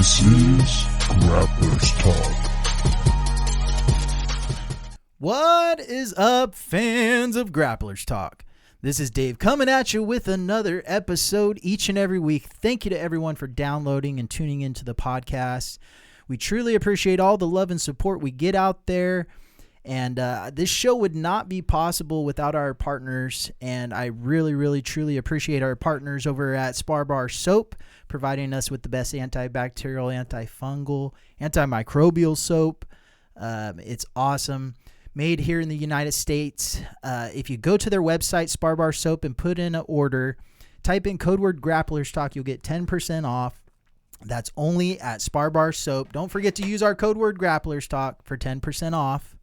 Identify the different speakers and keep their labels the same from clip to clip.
Speaker 1: This is Grapplers Talk.
Speaker 2: What is up, fans of Grapplers Talk? This is Dave coming at you with another episode each and every week. Thank you to everyone for downloading and tuning into the podcast. We truly appreciate all the love and support we get out there. And this show would not be possible without our partners. And I really, truly appreciate our partners over at Spar Bar Soap, providing us with the best antibacterial, antifungal, antimicrobial soap. It's awesome. Made here in the United States. If you go to their website, Spar Bar Soap, and put in an order, type in code word Grapplers Talk, you'll get 10% off. That's only at Spar Bar Soap. Don't forget to use our code word Grapplers Talk for 10% off.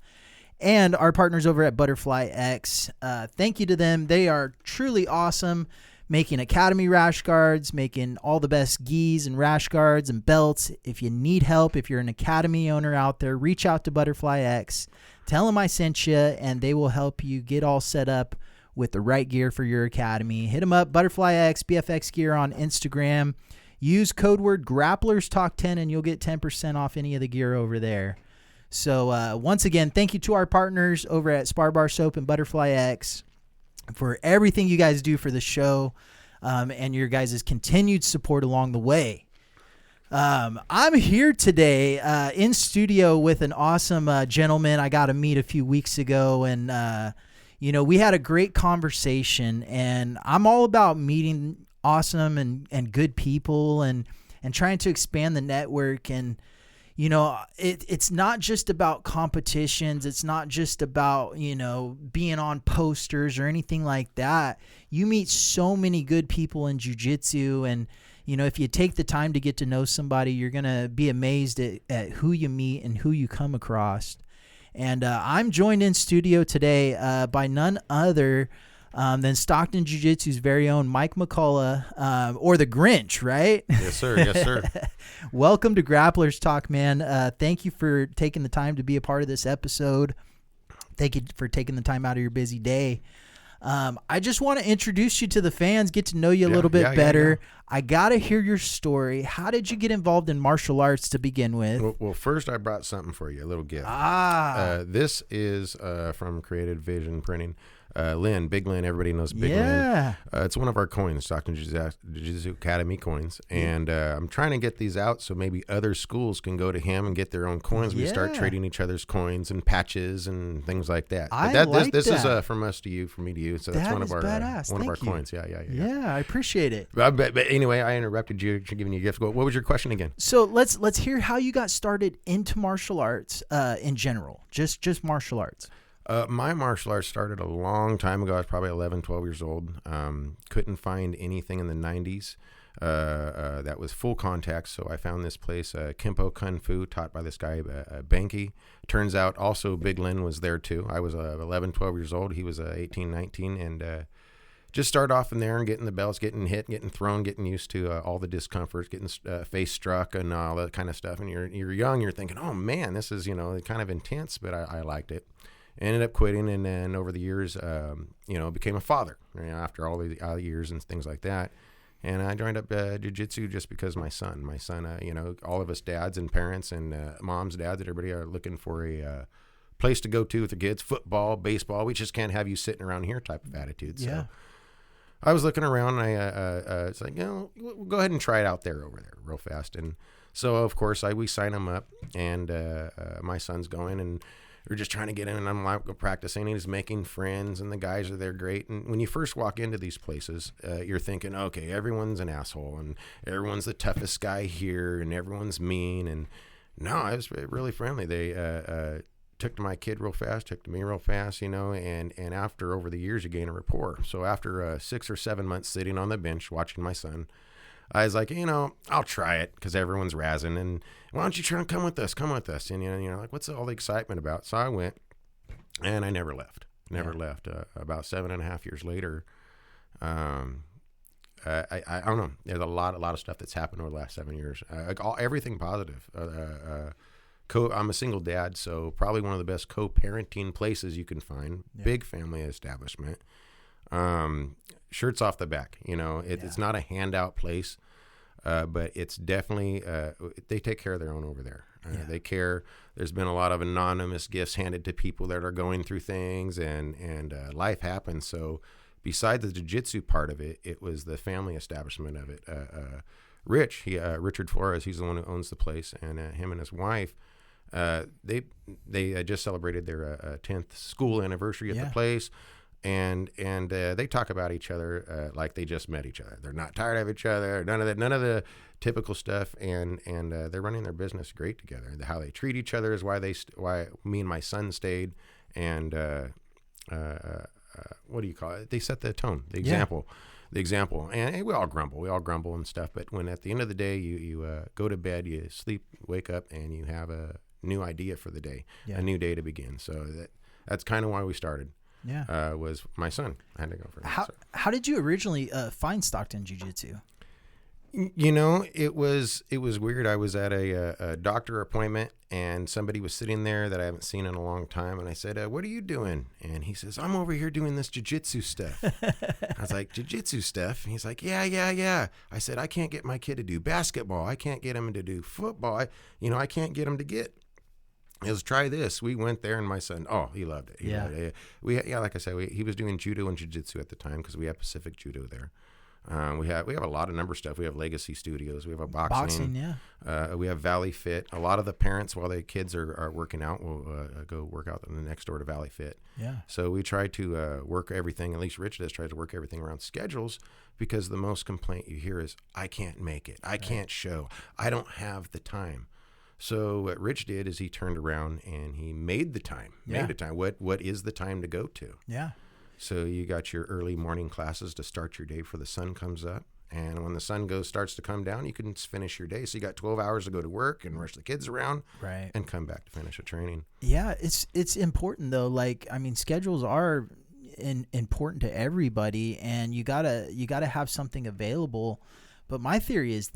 Speaker 2: And our partners over at Butterfly X, thank you to them. They are truly awesome, making Academy rash guards, making all the best gis and rash guards and belts. If you need help, if you're an Academy owner out there, reach out to Butterfly X. Tell them I sent you, and they will help you get all set up with the right gear for your Academy. Hit them up, Butterfly X, BFX Gear on Instagram. Use code word Grapplers Talk 10, and you'll get 10% off any of the gear over there. So once again, thank you to our partners over at Spar Bar Soap and Butterfly X for everything you guys do for the show and your guys' continued support along the way. I'm here today in studio with an awesome gentleman I got to meet a few weeks ago, and we had a great conversation. And I'm all about meeting awesome and good people and trying to expand the network. And it's not just about competitions. It's not just about, being on posters or anything like that. You meet so many good people in jiu-jitsu, and, if you take the time to get to know somebody, you're going to be amazed at who you meet and who you come across. And I'm joined in studio today by none other than Stockton Jiu-Jitsu's very own Mike McCulloch, or the Grinch, right?
Speaker 3: Yes, sir. Yes, sir.
Speaker 2: Welcome to Grapplers Talk, man. Thank you for taking the time to be a part of this episode. Thank you for taking the time out of your busy day. I just want to introduce you to the fans, get to know you a little bit better. Yeah. I got to hear your story. How did you get involved in martial arts to begin with?
Speaker 3: Well, first I brought something for you, a little gift. This is from Creative Vision Printing. Lynn, Big Lynn, everybody knows Big Lynn. It's one of our coins, Stockton Jiu-Jitsu Academy coins. And I'm trying to get these out so maybe other schools can go to him and get their own coins. We start trading each other's coins and patches and things like that. This is from us to you, from me to you. So that's one of our coins. Yeah,
Speaker 2: I appreciate it.
Speaker 3: But anyway, I interrupted you, giving you a gift. What was your question again?
Speaker 2: So let's hear how you got started into martial arts in general, just martial arts.
Speaker 3: My martial arts started a long time ago. I was probably 11, 12 years old. Couldn't find anything in the 90s that was full contact, so I found this place, Kempo Kung Fu, taught by this guy, Banky. Turns out also Big Lin was there too. I was 11, 12 years old. He was 18, 19, and just start off in there and getting the belts, getting hit, getting thrown, getting used to all the discomforts, getting face struck and all that kind of stuff. And you're young, you're thinking, oh man, this is kind of intense, but I liked it. Ended up quitting, and then over the years, became a father. After all the years and things like that, and I joined up jiu-jitsu just because my son, all of us dads and parents and moms, dads, everybody are looking for a place to go to with the kids. Football, baseball, we just can't have you sitting around here type of attitude. So
Speaker 2: yeah.
Speaker 3: I was looking around, and it's like, we'll go ahead and try it out there over there real fast. And so of course we sign him up, and my son's going, and we're just trying to get in, and I'm like practicing. He's making friends, and the guys are there great. And when you first walk into these places, you're thinking, okay, everyone's an asshole, and everyone's the toughest guy here, and everyone's mean. And no, I was really friendly. They took to my kid real fast, took to me real fast, and after over the years, you gain a rapport. So after 6 or 7 months sitting on the bench watching my son, I was like, I'll try it because everyone's razzing, and why don't you try and come with us? And like, what's all the excitement about? So I went, and I never left. Left. About 7.5 years later, I don't know. There's a lot of stuff that's happened over the last 7 years. Everything positive. I'm a single dad, so probably one of the best co-parenting places you can find. Yeah. Big family establishment. Shirts off the back. It's not a handout place. But it's definitely, they take care of their own over there. They care. There's been a lot of anonymous gifts handed to people that are going through things, and life happens. So besides the jiu-jitsu part of it, it was the family establishment of it. Richard Flores, he's the one who owns the place, and him and his wife, they just celebrated their 10th school anniversary at the place. And they talk about each other like they just met each other. They're not tired of each other. None of the typical stuff. And they're running their business great together. How they treat each other is why me and my son stayed. And what do you call it? They set the tone, the example. The example. And we all grumble and stuff. But when at the end of the day you go to bed, you sleep, wake up, and you have a new idea for the day, a new day to begin. So that's kind of why we started. Was my son. I had to go for that.
Speaker 2: How did you originally find Stockton Jiu-Jitsu?
Speaker 3: You know, it was weird. I was at a doctor appointment, and somebody was sitting there that I haven't seen in a long time. And I said, "What are you doing?" And he says, "I'm over here doing this jiu-jitsu stuff." I was like, "Jiu-jitsu stuff?" And he's like, "Yeah." I said, "I can't get my kid to do basketball. I can't get him to do football. I can't get him to get." Let's try this. We went there, and my son, he loved it. He loved it. Like I said, he was doing judo and jiu-jitsu at the time because we have Pacific Judo there. We have a lot of number stuff. We have Legacy Studios. We have a boxing. We have Valley Fit. A lot of the parents, while their kids are working out, will go work out in the next door to Valley Fit. Yeah. So we try to work everything. At least Rich does try to work everything around schedules, because the most complaint you hear is, "I can't make it. I can't show. I don't have the time." So what Rich did is he turned around and he made the time. What is the time to go to? Yeah. So you got your early morning classes to start your day before the sun comes up. And when the sun starts to come down, you can finish your day. So you got 12 hours to go to work and rush the kids around, and come back to finish a training. Yeah,
Speaker 2: it's important though. Like, I mean, schedules are important to everybody, and you gotta have something available. But my theory is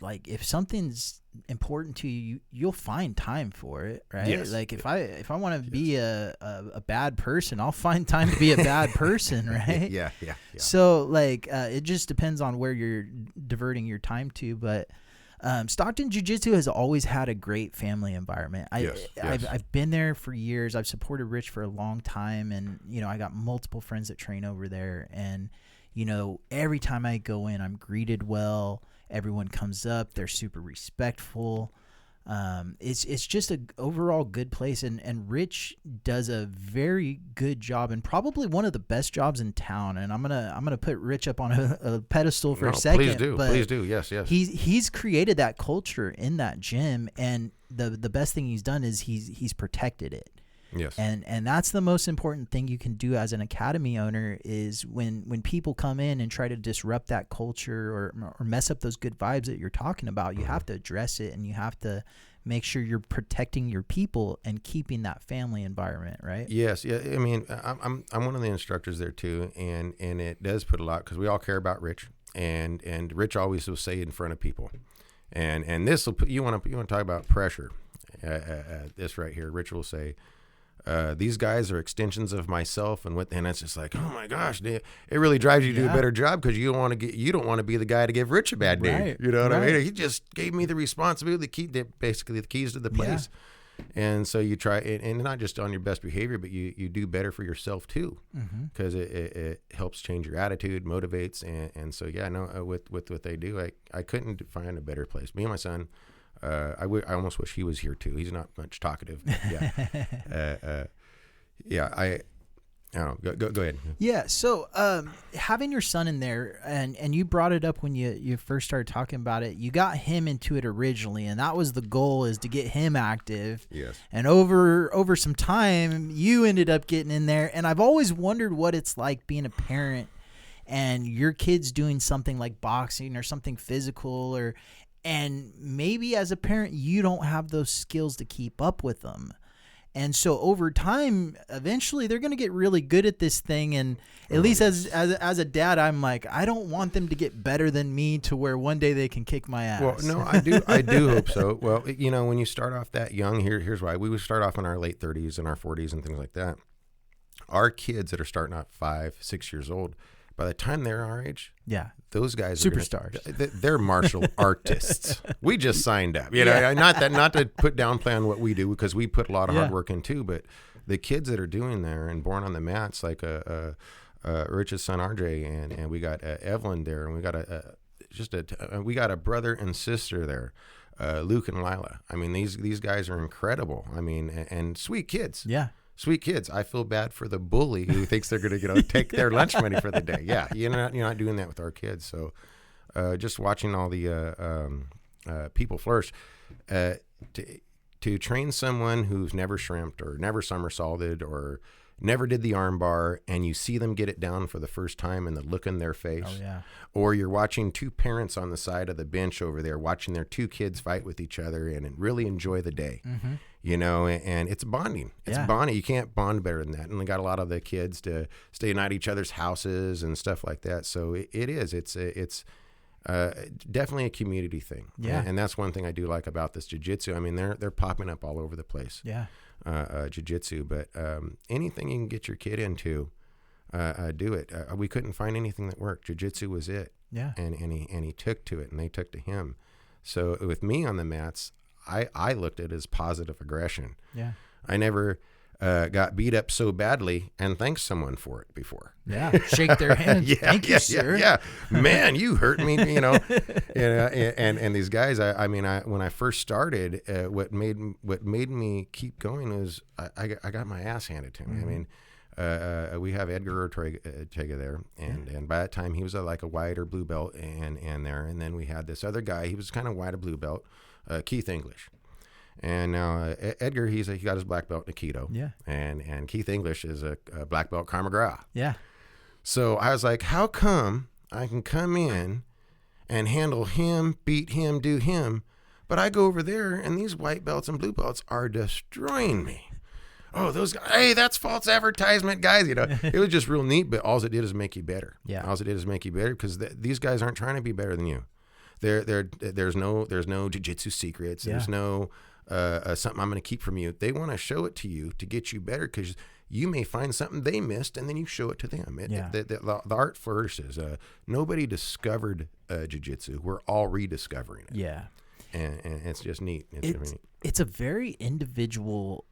Speaker 2: like, if something's important to you, you'll find time for it, right? Yes. Like if I want to be a bad person, I'll find time to be a bad person, right? Yeah. So like it just depends on where you're diverting your time to. But Stockton Jiu-Jitsu has always had a great family environment. I've been there for years. I've supported Rich for a long time, and I got multiple friends that train over there, and every time I go in, I'm greeted well. Everyone comes up. They're super respectful. It's just an overall good place. And Rich does a very good job, and probably one of the best jobs in town. And I'm gonna put Rich up on a pedestal for a second.
Speaker 3: Please do. Yes.
Speaker 2: He's created that culture in that gym, and the best thing he's done is he's protected it. Yes. And that's the most important thing you can do as an academy owner, is when people come in and try to disrupt that culture or mess up those good vibes that you're talking about, you have to address it, and you have to make sure you're protecting your people and keeping that family environment, right?
Speaker 3: Yes. Yeah. I mean, I'm one of the instructors there too, and it does put a lot, because we all care about Rich, and Rich always will say in front of people, and this will put you want to talk about pressure. This right here, Rich will say, these guys are extensions of myself, and it's just like, oh my gosh, it really drives you to do a better job, because you don't want to be the guy to give Rich a bad day. You know what I mean? He just gave me the responsibility, basically the keys to the place. And so you try, and not just on your best behavior, but you do better for yourself too, because it helps change your attitude, motivates, and so with what they do, I couldn't find a better place. Me and my son. I almost wish he was here too. He's not much talkative. I don't know. Go ahead.
Speaker 2: Yeah. So, having your son in there, and you brought it up when you first started talking about it, you got him into it originally, and that was the goal, is to get him active. Yes. And over some time, you ended up getting in there, and I've always wondered what it's like being a parent and your kid's doing something like boxing or something physical, and maybe as a parent, you don't have those skills to keep up with them. And so over time, eventually they're going to get really good at this thing. And at least as a dad, I'm like, I don't want them to get better than me to where one day they can kick my ass.
Speaker 3: Well, no, I do hope so. Well, when you start off that young, here's why. We would start off in our late 30s and our 40s and things like that. Our kids that are starting out 5, 6 years old, by the time they're our age,
Speaker 2: Yeah.
Speaker 3: those guys
Speaker 2: Superstars.
Speaker 3: They're martial artists. We just signed up. You know, not to put downplay on what we do, because we put a lot of hard work in too, but the kids that are doing there and born on the mats, like Rich's son RJ, and we got Evelyn there, and we got we got a brother and sister there, Luke and Lila. I mean, these guys are incredible. I mean, and sweet kids.
Speaker 2: Yeah.
Speaker 3: Sweet kids. I feel bad for the bully who thinks they're going to take their lunch money for the day. Yeah, you're not doing that with our kids. So, just watching all the people flourish. To train someone who's never shrimped or never somersaulted or never did the arm bar, and you see them get it down for the first time and the look in their face, or you're watching two parents on the side of the bench over there watching their two kids fight with each other and really enjoy the day, you know, and it's bonding. It's bonding. You can't bond better than that. And we got a lot of the kids to stay at each other's houses and stuff like that. So it's definitely a community thing.
Speaker 2: Yeah.
Speaker 3: And that's one thing I do like about this jiu-jitsu. I mean, they're popping up all over the place.
Speaker 2: Yeah.
Speaker 3: Jiu-jitsu, but anything you can get your kid into, do it. We couldn't find anything that worked. Jiu-jitsu was it.
Speaker 2: Yeah.
Speaker 3: And he took to it, and they took to him. So with me on the mats, I looked at it as positive aggression.
Speaker 2: Yeah.
Speaker 3: I never got beat up so badly and thanked someone for it before.
Speaker 2: Yeah. Shake their hand. Thank you, sir.
Speaker 3: Yeah. Man, you hurt me, you know. And these guys, when I first started, what made me keep going was I got my ass handed to me. I mean, we have Edgar Ortega there, and by that time he was like a white or blue belt and then we had this other guy, he was kind of white or blue belt, Keith English. And now Edgar, he got his black belt in Aikido. Yeah. And Keith English is a black belt Krav Maga.
Speaker 2: Yeah.
Speaker 3: So I was like, how come I can come in and handle him, beat him, do him, but I go over there and these white belts and blue belts are destroying me? Oh, those guys, hey, that's false advertisement, guys. You know, it was just real neat, but all it did is make you better. Yeah. All it did is make you better, because these guys aren't trying to be better than you. There's no jiu-jitsu secrets. Yeah. There's no something I'm going to keep from you. They want to show it to you to get you better, because you may find something they missed, and then you show it to them. The art flourishes. Nobody discovered jiu-jitsu. We're all rediscovering it.
Speaker 2: Yeah.
Speaker 3: And it's just neat.
Speaker 2: It's a very individual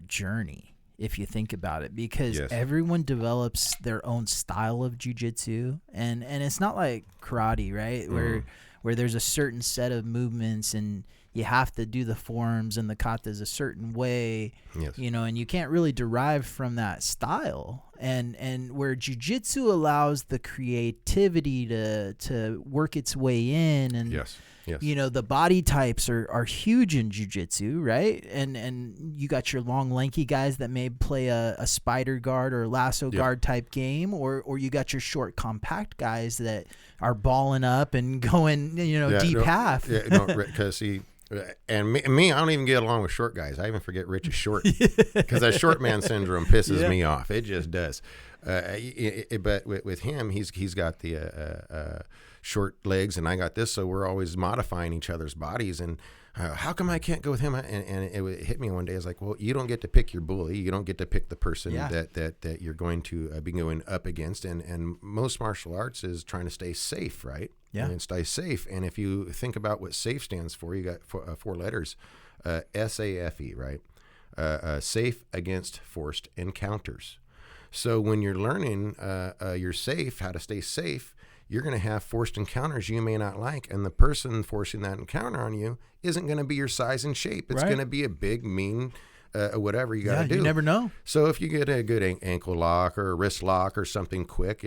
Speaker 2: journey, if you think about it, because everyone develops their own style of jiu-jitsu, and it's not like karate, right? Where there's a certain set of movements and you have to do the forms and the katas a certain way, you know, and you can't really derive from that style. And where jiu-jitsu allows the creativity to work its way in, and you know, the body types are huge in jiu-jitsu, right? And you got your long, lanky guys that may play a spider guard or lasso guard type game, or you got your short, compact guys that are balling up and going, you know, deep half.
Speaker 3: Because see, and me, I don't even get along with short guys. I even forget Rich is short, because that short man syndrome pisses me off. It just does. But with him, he's got the short legs, and I got this, so we're always modifying each other's bodies. And how come I can't go with him? And it hit me one day. I was like, well, you don't get to pick your bully. You don't get to pick the person that you're going to be going up against. And most martial arts is trying to stay safe, right? Yeah. And stay safe. And if you think about what SAFE stands for, you got four letters, SAFE, right? Safe against forced encounters. So when you're learning you're safe, how to stay safe, you're going to have forced encounters you may not like, and the person forcing that encounter on you isn't going to be your size and shape. It's going to be a big, mean, whatever you got to do.
Speaker 2: You never know.
Speaker 3: So if you get a good ankle lock or a wrist lock or something quick,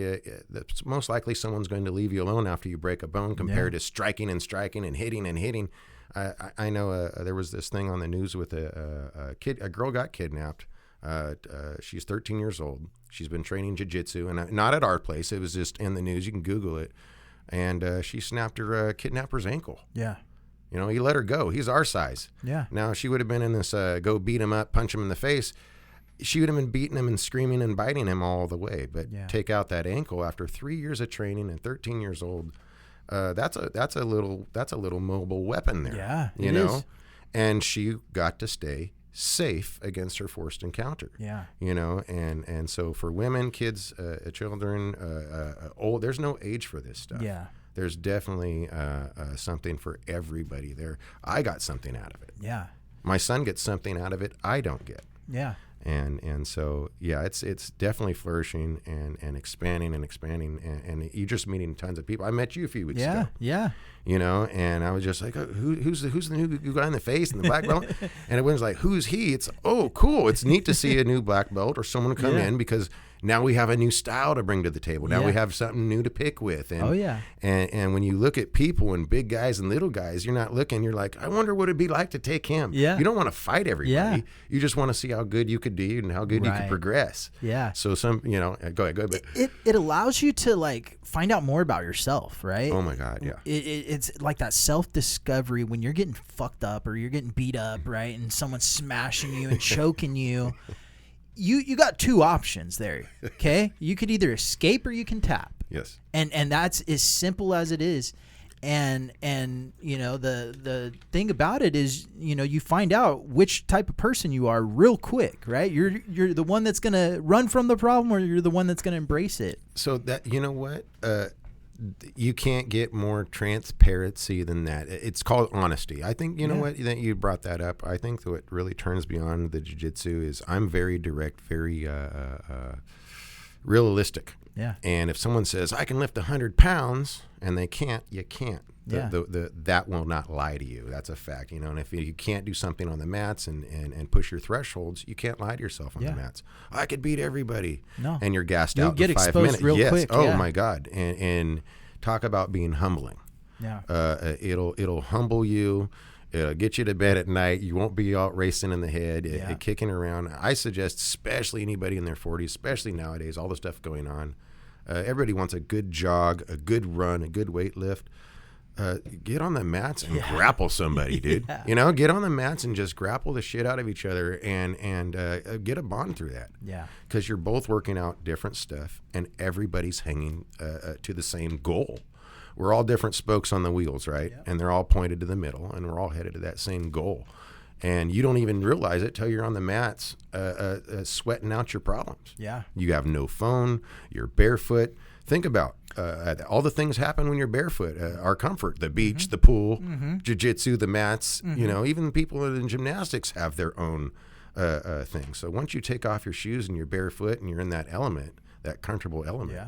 Speaker 3: that's most likely someone's going to leave you alone after you break a bone, compared to striking and hitting and hitting. I know there was this thing on the news with a girl got kidnapped. She's 13 years old. She's been training jiu-jitsu, and not at our place. It was just in the news. You can Google it. And she snapped her kidnapper's ankle. Yeah. You know, he let her go. He's our size. Yeah. Now, she would have been in this go beat him up, punch him in the face. She would have been beating him and screaming and biting him all the way. But take out that ankle after 3 years of training and 13 years old. That's a little mobile weapon there. Yeah. You know, and she got to stay safe against her forced encounter.
Speaker 2: Yeah.
Speaker 3: You know, and so for women, kids, children, old, there's no age for this stuff.
Speaker 2: Yeah.
Speaker 3: There's definitely something for everybody there. I got something out of it.
Speaker 2: Yeah.
Speaker 3: My son gets something out of it I don't get.
Speaker 2: Yeah.
Speaker 3: And so, yeah, it's definitely flourishing and expanding and you're just meeting tons of people. I met you a few weeks ago.
Speaker 2: Yeah.
Speaker 3: You know, and I was just like, who's the new guy in the face and the black belt? And it was like, who's he? It's, oh, cool. It's neat to see a new black belt or someone come in, because now we have a new style to bring to the table. Now we have something new to pick with. And, and when you look at people and big guys and little guys, you're not looking, you're like, I wonder what it'd be like to take him.
Speaker 2: Yeah.
Speaker 3: You don't want to fight everybody. You just want to see how good you could do and how good you could progress.
Speaker 2: Yeah.
Speaker 3: So go ahead. But
Speaker 2: it allows you to like find out more about yourself, right?
Speaker 3: Oh my God. Yeah.
Speaker 2: It's like that self-discovery when you're getting fucked up or you're getting beat up, right? And someone's smashing you and choking you. You got two options there, okay? You could either escape or you can tap.
Speaker 3: Yes.
Speaker 2: And that's as simple as it is. And you know, the thing about it is, you know, you find out which type of person you are real quick, right? You're the one that's going to run from the problem, or you're the one that's going to embrace it.
Speaker 3: So that, you know what? You can't get more transparency than that. It's called honesty. I think, you know what, that you brought that up. I think what really turns beyond the jiu-jitsu is I'm very direct, very realistic.
Speaker 2: Yeah.
Speaker 3: And if someone says, I can lift 100 pounds, and they can't, you can't. That will not lie to you. That's a fact. You know, and if you can't do something on the mats and push your thresholds, you can't lie to yourself on the mats. I could beat everybody. No. And you're gassed out
Speaker 2: get
Speaker 3: in 5
Speaker 2: exposed
Speaker 3: minutes.
Speaker 2: real quick.
Speaker 3: Oh my God. And talk about being humbling. Yeah. It'll humble you. It'll get you to bed at night. You won't be out racing in the head, kicking around. I suggest, especially anybody in their 40s, especially nowadays, all the stuff going on. Everybody wants a good jog, a good run, a good weight lift. Get on the mats and grapple somebody, dude. You know, get on the mats and just grapple the shit out of each other and get a bond through that. Yeah. Because you're both working out different stuff and everybody's hanging to the same goal. We're all different spokes on the wheels, right? Yep. And they're all pointed to the middle and we're all headed to that same goal. And you don't even realize it till you're on the mats sweating out your problems. Yeah. You have no phone. You're barefoot. Think about all the things happen when you're barefoot. Our comfort, the beach, the pool, jiu-jitsu, the mats. You know, even people in gymnastics have their own thing. So once you take off your shoes and you're barefoot and you're in that element, that comfortable element,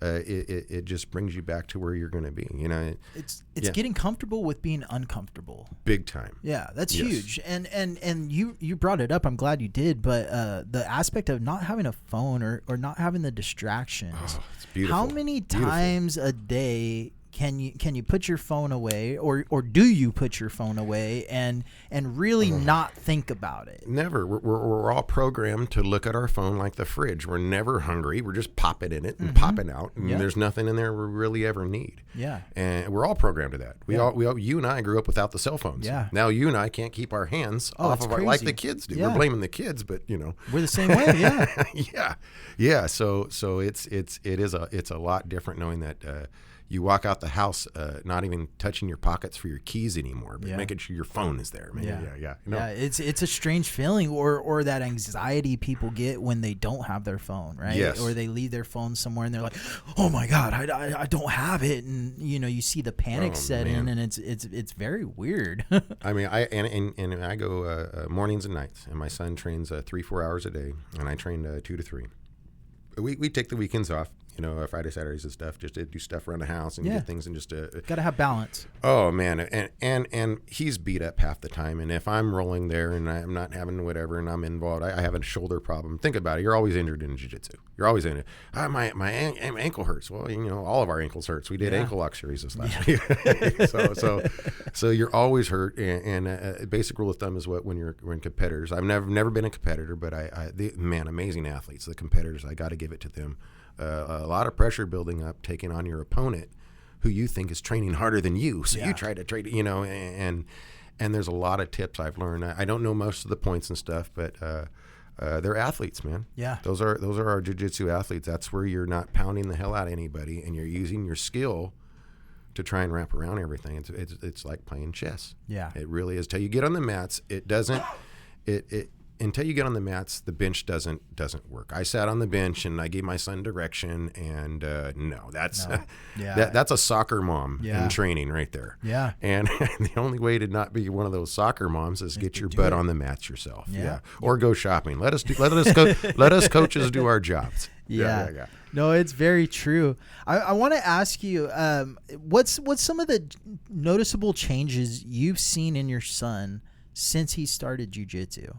Speaker 3: it just brings you back to where you're going to be. You know,
Speaker 2: it's getting comfortable with being uncomfortable.
Speaker 3: Big time.
Speaker 2: Yeah, that's huge. And you brought it up. I'm glad you did. But the aspect of not having a phone or not having the distractions.
Speaker 3: Oh, it's beautiful.
Speaker 2: How many times a day can you put your phone away, or do you put your phone away and really not think about it?
Speaker 3: Never. We're all programmed to look at our phone like the fridge. We're never hungry. We're just popping in it and popping out, and there's nothing in there we really ever need. Yeah. And we're all programmed to that. We all you and I grew up without the cell phones. Yeah. Now you and I can't keep our hands off of our, like the kids do. We're blaming the kids, but you know,
Speaker 2: we're the same way. Yeah.
Speaker 3: Yeah. So it's a lot different knowing that. You walk out the house not even touching your pockets for your keys anymore, but making sure your phone is there. Man. Yeah. You know?
Speaker 2: Yeah, it's a strange feeling, or that anxiety people get when they don't have their phone, right?
Speaker 3: Yes.
Speaker 2: Or they leave their phone somewhere and they're like, "Oh my God, I don't have it," and you know, you see the panic set in, and it's very weird.
Speaker 3: I mean, I go mornings and nights, and my son trains 3-4 hours a day, and I train 2 to 3. We take the weekends off. You know, Friday, Saturdays and stuff, just to do stuff around the house and get things and just
Speaker 2: got to have balance.
Speaker 3: Oh man, and he's beat up half the time. And if I'm rolling there and I'm not having whatever and I'm involved, I have a shoulder problem. Think about it. You're always injured in jiu-jitsu. You're always injured. My ankle hurts. Well, you know, all of our ankles hurts. We did ankle lock series this last week. so you're always hurt. And basic rule of thumb is when you're in competitors. I've never been a competitor, but amazing athletes. The competitors, I got to give it to them. A lot of pressure building up, taking on your opponent who you think is training harder than you. So you try to trade, you know, and there's a lot of tips I've learned. I don't know most of the points and stuff, but they're athletes, man. Yeah. Those are our jiu-jitsu athletes. That's where you're not pounding the hell out of anybody and you're using your skill to try and wrap around everything. It's like playing chess. Yeah. It really is. Till you get on the mats, it doesn't until you get on the mats, the bench doesn't work. I sat on the bench and I gave my son direction, and that's a soccer mom in training right there.
Speaker 2: Yeah.
Speaker 3: And the only way to not be one of those soccer moms is get your butt on the mats yourself. Yeah. Or go shopping. Let us coaches do our jobs.
Speaker 2: Yeah. No, it's very true. I want to ask you, what's some of the noticeable changes you've seen in your son since he started jiu-jitsu?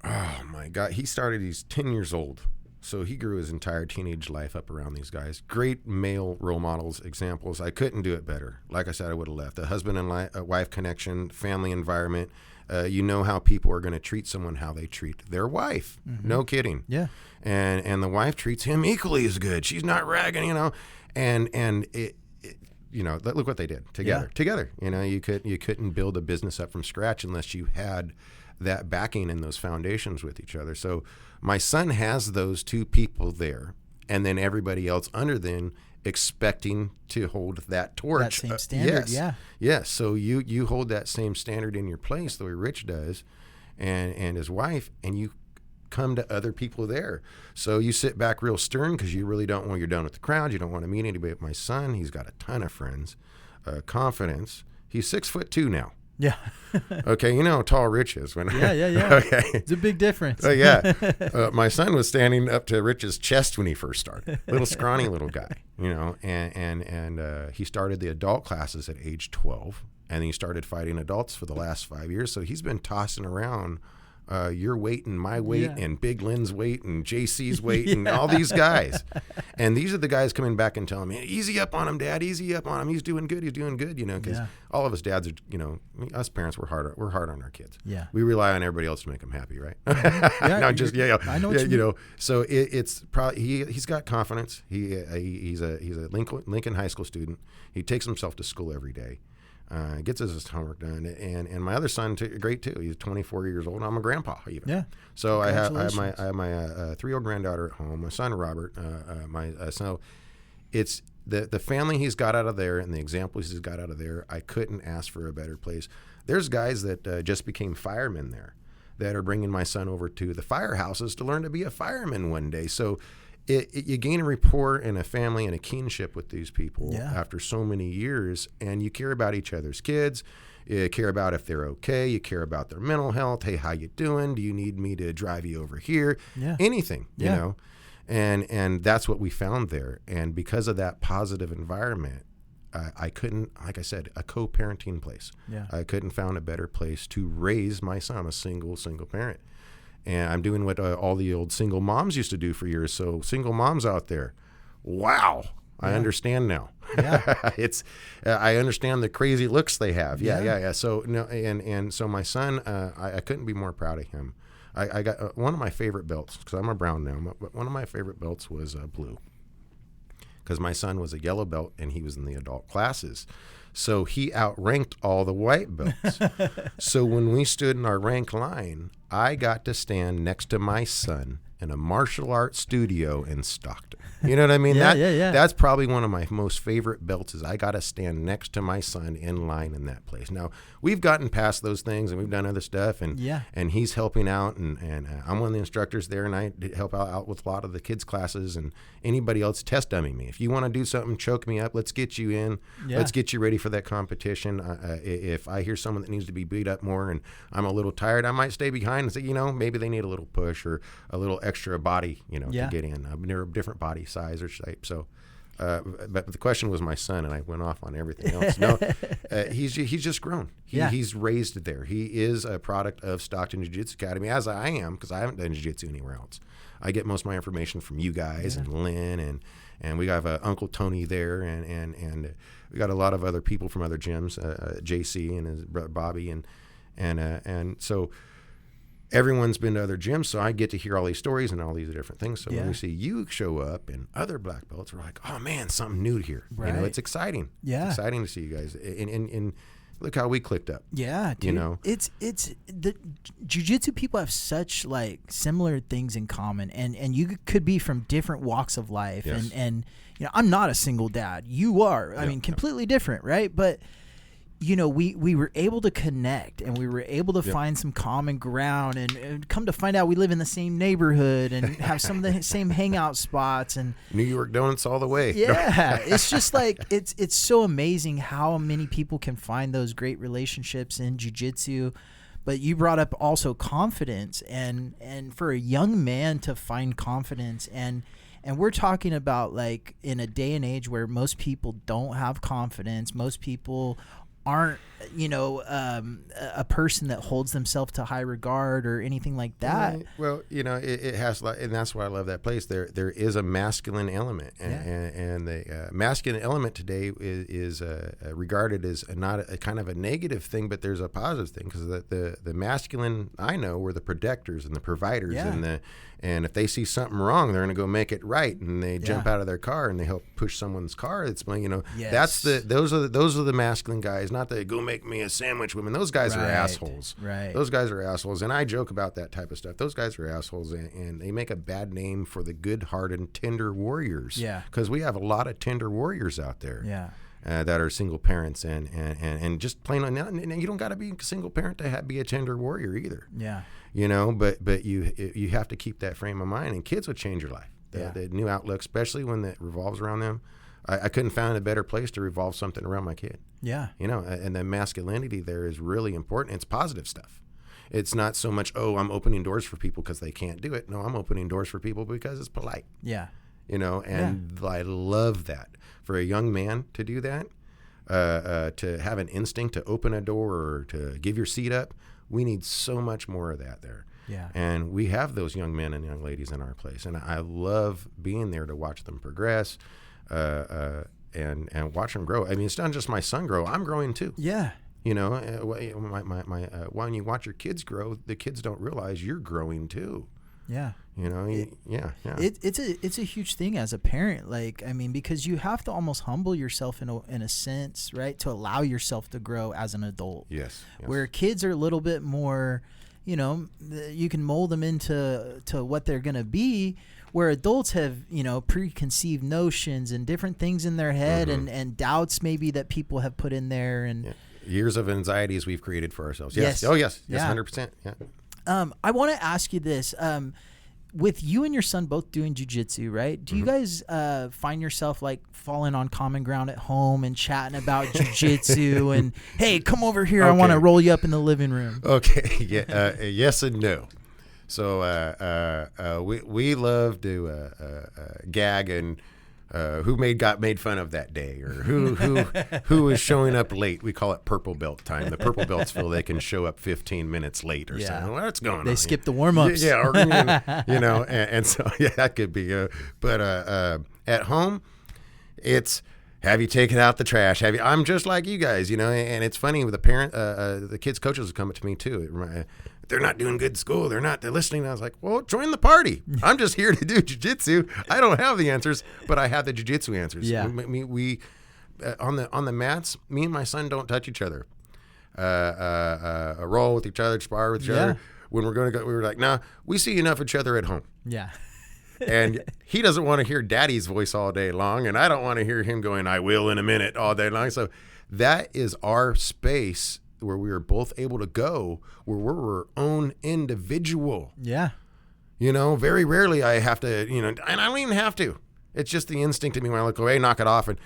Speaker 3: Oh my God. He's 10 years old. So he grew his entire teenage life up around these guys. Great male role models, examples. I couldn't do it better. Like I said, I would have left. The husband and wife connection, family environment. You know how people are going to treat someone how they treat their wife. Mm-hmm. No kidding.
Speaker 2: Yeah.
Speaker 3: And the wife treats him equally as good. She's not ragging, and it look what they did together.
Speaker 2: Yeah.
Speaker 3: Together, you couldn't build a business up from scratch unless you had that backing and those foundations with each other. So my son has those two people there, and then everybody else under them expecting to hold that torch.
Speaker 2: That same standard,
Speaker 3: Yes. So you hold that same standard in your place the way Rich does, and his wife, and you come to other people there. So you sit back real stern because you really don't want, you're done with the crowd. You don't want to meet anybody. But my son, he's got a ton of friends, confidence. He's 6'2" now.
Speaker 2: Yeah.
Speaker 3: Okay, you know how tall Rich is.
Speaker 2: Yeah.
Speaker 3: Okay.
Speaker 2: It's a big difference.
Speaker 3: My son was standing up to Rich's chest when he first started. Little scrawny little guy, and he started the adult classes at age 12, and he started fighting adults for the last 5 years. So he's been tossing around your weight and my weight and Big Lynn's weight and JC's weight and all these guys. And these are the guys coming back and telling me, easy up on him, Dad, easy up on him. He's doing good, because all of us dads are, us parents, we're hard on our kids.
Speaker 2: Yeah.
Speaker 3: We rely on everybody else to make them happy, right?
Speaker 2: I know what you mean.
Speaker 3: So it's probably, he's got confidence. He's a Lincoln High School student. He takes himself to school every day. Gets his homework done, and my other son great too. He's 24 years old. I'm a grandpa even.
Speaker 2: Yeah.
Speaker 3: So I have my 3-year-old granddaughter at home. My son Robert. So it's the family he's got out of there and the examples he's got out of there. I couldn't ask for a better place. There's guys that just became firemen there that are bringing my son over to the firehouses to learn to be a fireman one day. So. You gain a rapport and a family and a kinship with these people after so many years, and you care about each other's kids. You care about if they're okay. You care about their mental health. Hey, how you doing? Do you need me to drive you over here?
Speaker 2: Yeah.
Speaker 3: Anything, you know. And that's what we found there. And because of that positive environment, I couldn't, like I said, a co-parenting place.
Speaker 2: Yeah.
Speaker 3: I couldn't found a better place to raise my son, a single parent. And I'm doing what all the old single moms used to do for years. So single moms out there, wow, I understand now. Yeah. I understand the crazy looks they have. Yeah. So so my son, I couldn't be more proud of him. I got one of my favorite belts, because I'm a brown now, but one of my favorite belts was blue, because my son was a yellow belt and he was in the adult classes. So he outranked all the white belts. So when we stood in our rank line, I got to stand next to my son in a martial arts studio in Stockton. You know what I mean? That's probably one of my most favorite belts, is I got to stand next to my son in line in that place. Now, we've gotten past those things and we've done other stuff, and he's helping out, and I'm one of the instructors there, and I help out with a lot of the kids' classes, and anybody else test dummy me. If you want to do something, choke me up, let's get you in. Yeah. Let's get you ready for that competition. If I hear someone that needs to be beat up more and I'm a little tired, I might stay behind and say, maybe they need a little push or a little extra body, to get in. They're a different body size or shape. So, but the question was my son, and I went off on everything else. No, he's just grown. He's raised there. He is a product of Stockton Jiu-Jitsu Academy, as I am, because I haven't done jiu-jitsu anywhere else. I get most of my information from you guys and Lynn, and we have Uncle Tony there, and we got a lot of other people from other gyms, JC and his brother Bobby, and so everyone's been to other gyms, so I get to hear all these stories and all these different things. So when we see you show up and other black belts, we're like, oh man, something new here.
Speaker 2: Right.
Speaker 3: It's exciting. Yeah, it's exciting to see you guys, and look how we clicked up.
Speaker 2: Yeah, dude. It's the jiu-jitsu people have such like similar things in common, and you could be from different walks of life, and I'm not a single dad. You are. I mean, completely different, right? But we were able to connect, and we were able to find some common ground, and come to find out we live in the same neighborhood and have some of the same hangout spots, and
Speaker 3: New York donuts all the way.
Speaker 2: Yeah, it's just like it's so amazing how many people can find those great relationships in jiu-jitsu. But you brought up also confidence, and for a young man to find confidence, and we're talking about like in a day and age where most people don't have confidence, most people aren't a person that holds themselves to high regard or anything like that.
Speaker 3: Well, it has, and that's why I love that place. There is a masculine element, and the masculine element today is regarded as not a kind of a negative thing, but there's a positive thing, because the masculine I know were the protectors and the providers, and if they see something wrong, they're going to go make it right, and they jump out of their car and they help push someone's car. It's that's those are the masculine guys, not the go make me a sandwich women. Those guys are assholes.
Speaker 2: Right.
Speaker 3: Those guys are assholes, and I joke about that type of stuff. Those guys are assholes, and they make a bad name for the good-hearted, tender warriors.
Speaker 2: Yeah.
Speaker 3: Because we have a lot of tender warriors out there.
Speaker 2: Yeah.
Speaker 3: That are single parents, and just plain on that. And you don't got to be a single parent to be a tender warrior either.
Speaker 2: Yeah.
Speaker 3: But you have to keep that frame of mind, and kids will change your life. The new outlook, especially when it revolves around them. I couldn't find a better place to revolve something around my kid.
Speaker 2: Yeah.
Speaker 3: And the masculinity there is really important. It's positive stuff. It's not so much, I'm opening doors for people because they can't do it. No, I'm opening doors for people because it's polite.
Speaker 2: Yeah.
Speaker 3: I love that. For a young man to do that, to have an instinct to open a door or to give your seat up, we need so much more of that there.
Speaker 2: Yeah.
Speaker 3: And we have those young men and young ladies in our place. And I love being there to watch them progress and watch them grow. I mean, it's not just my son grow. I'm growing too.
Speaker 2: Yeah.
Speaker 3: When you watch your kids grow, the kids don't realize you're growing too.
Speaker 2: Yeah. It's a huge thing as a parent. Like, I mean, because you have to almost humble yourself in a sense, right? To allow yourself to grow as an adult.
Speaker 3: Yes.
Speaker 2: Where kids are a little bit more, you can mold them into what they're going to be, where adults have, preconceived notions and different things in their head, and doubts maybe that people have put in there, and
Speaker 3: years of anxieties we've created for ourselves. Yes.
Speaker 2: Yes.
Speaker 3: Oh, yes. Yes, 100%. Yeah.
Speaker 2: I want to ask you this. With you and your son both doing jiu-jitsu, right? Do you guys find yourself like falling on common ground at home and chatting about jiu-jitsu and, hey, come over here, I want to roll you up in the living room?
Speaker 3: Okay. Yeah. Yes and no. So we love to gag and who got made fun of that day, or who was showing up late. We call it purple belt time. The purple belts feel they can show up 15 minutes late or something. What's going on?
Speaker 2: They skip the warm-ups.
Speaker 3: Yeah, and so that could be. But at home, it's, have you taken out the trash? I'm just like you guys, and it's funny with the parent, the kids' coaches will come up to me too. They're not doing good in school. They're listening. I was like, well, join the party. I'm just here to do jiu-jitsu. I don't have the answers, but I have the jiu-jitsu answers.
Speaker 2: Yeah.
Speaker 3: We on the mats, me and my son don't touch each other. Roll with each other, spar with each other. When we're going to go, we were like, nah, we see enough of each other at home.
Speaker 2: Yeah.
Speaker 3: And he doesn't want to hear daddy's voice all day long, and I don't want to hear him going, I will in a minute, all day long. So that is our space where we are both able to go, where we're our own individual.
Speaker 2: Yeah.
Speaker 3: Very rarely I have to, and I don't even have to. It's just the instinct in me when I look away, knock it off. And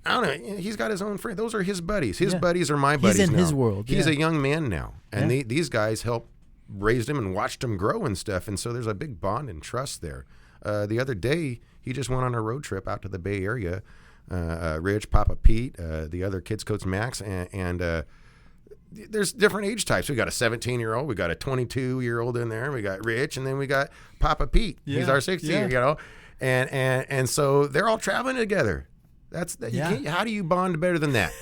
Speaker 3: I don't know, he's got his own friend. Those are his buddies. His buddies are my buddies now.
Speaker 2: He's in his world.
Speaker 3: He's a young man now. And these guys helped raise him and watched him grow and stuff. And so there's a big bond and trust there. The other day, he just went on a road trip out to the Bay Area. Rich, Papa Pete, the other kids coach Max, and there's different age types. We got a 17-year-old, we got a 22-year-old in there, we got Rich, and then we got Papa Pete. Yeah. He's our 60-year, and so they're all traveling together. How do you bond better than that?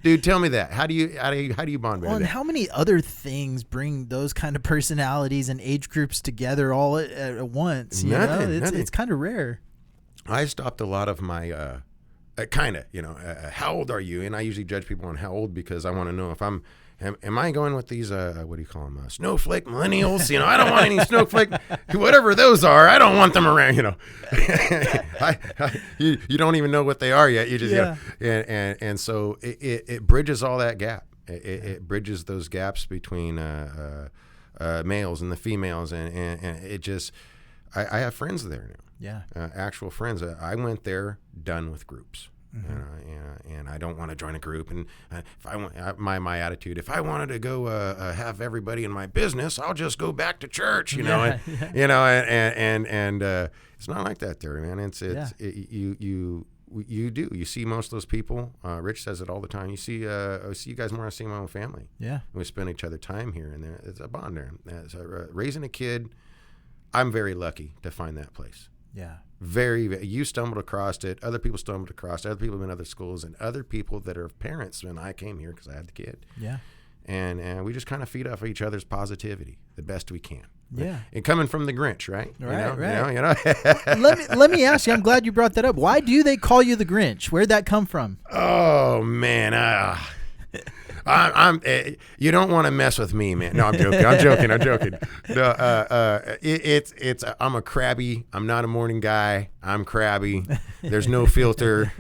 Speaker 3: Dude, tell me that. How do you bond better than that?
Speaker 2: And how many other things bring those kind of personalities and age groups together all at once?
Speaker 3: Nothing.
Speaker 2: It's kind of rare.
Speaker 3: I stopped a lot of my how old are you? And I usually judge people on how old, because I want to know if am I going with these, what do you call them, snowflake millennials? I don't want any snowflake, whatever those are. I don't want them around, you don't even know what they are yet. You just, and so it bridges all that gap. It bridges those gaps between males and the females, and it just. I have friends there now.
Speaker 2: Yeah.
Speaker 3: Actual friends. I went there done with groups. And I don't want to join a group. And if I want my attitude, if I wanted to go have everybody in my business, I'll just go back to church. You know, and it's not like that there, man. You see most of those people. Rich says it all the time. You see, I see you guys more than I see my own family.
Speaker 2: Yeah,
Speaker 3: we spend each other time here, and it's a bond there. Raising a kid, I'm very lucky to find that place.
Speaker 2: Yeah.
Speaker 3: You stumbled across it. Other people stumbled across it. Other people in other schools, and other people that are parents when I came here because I had the kid.
Speaker 2: Yeah.
Speaker 3: And we just kind of feed off each other's positivity the best we can.
Speaker 2: Yeah.
Speaker 3: And coming from the Grinch, right?
Speaker 2: Right.
Speaker 3: You know.
Speaker 2: let me ask you. I'm glad you brought that up. Why do they call you the Grinch? Where'd that come from?
Speaker 3: Oh man. You don't want to mess with me, man. No, I'm joking. No, I'm a crabby. I'm not a morning guy. I'm crabby. There's no filter.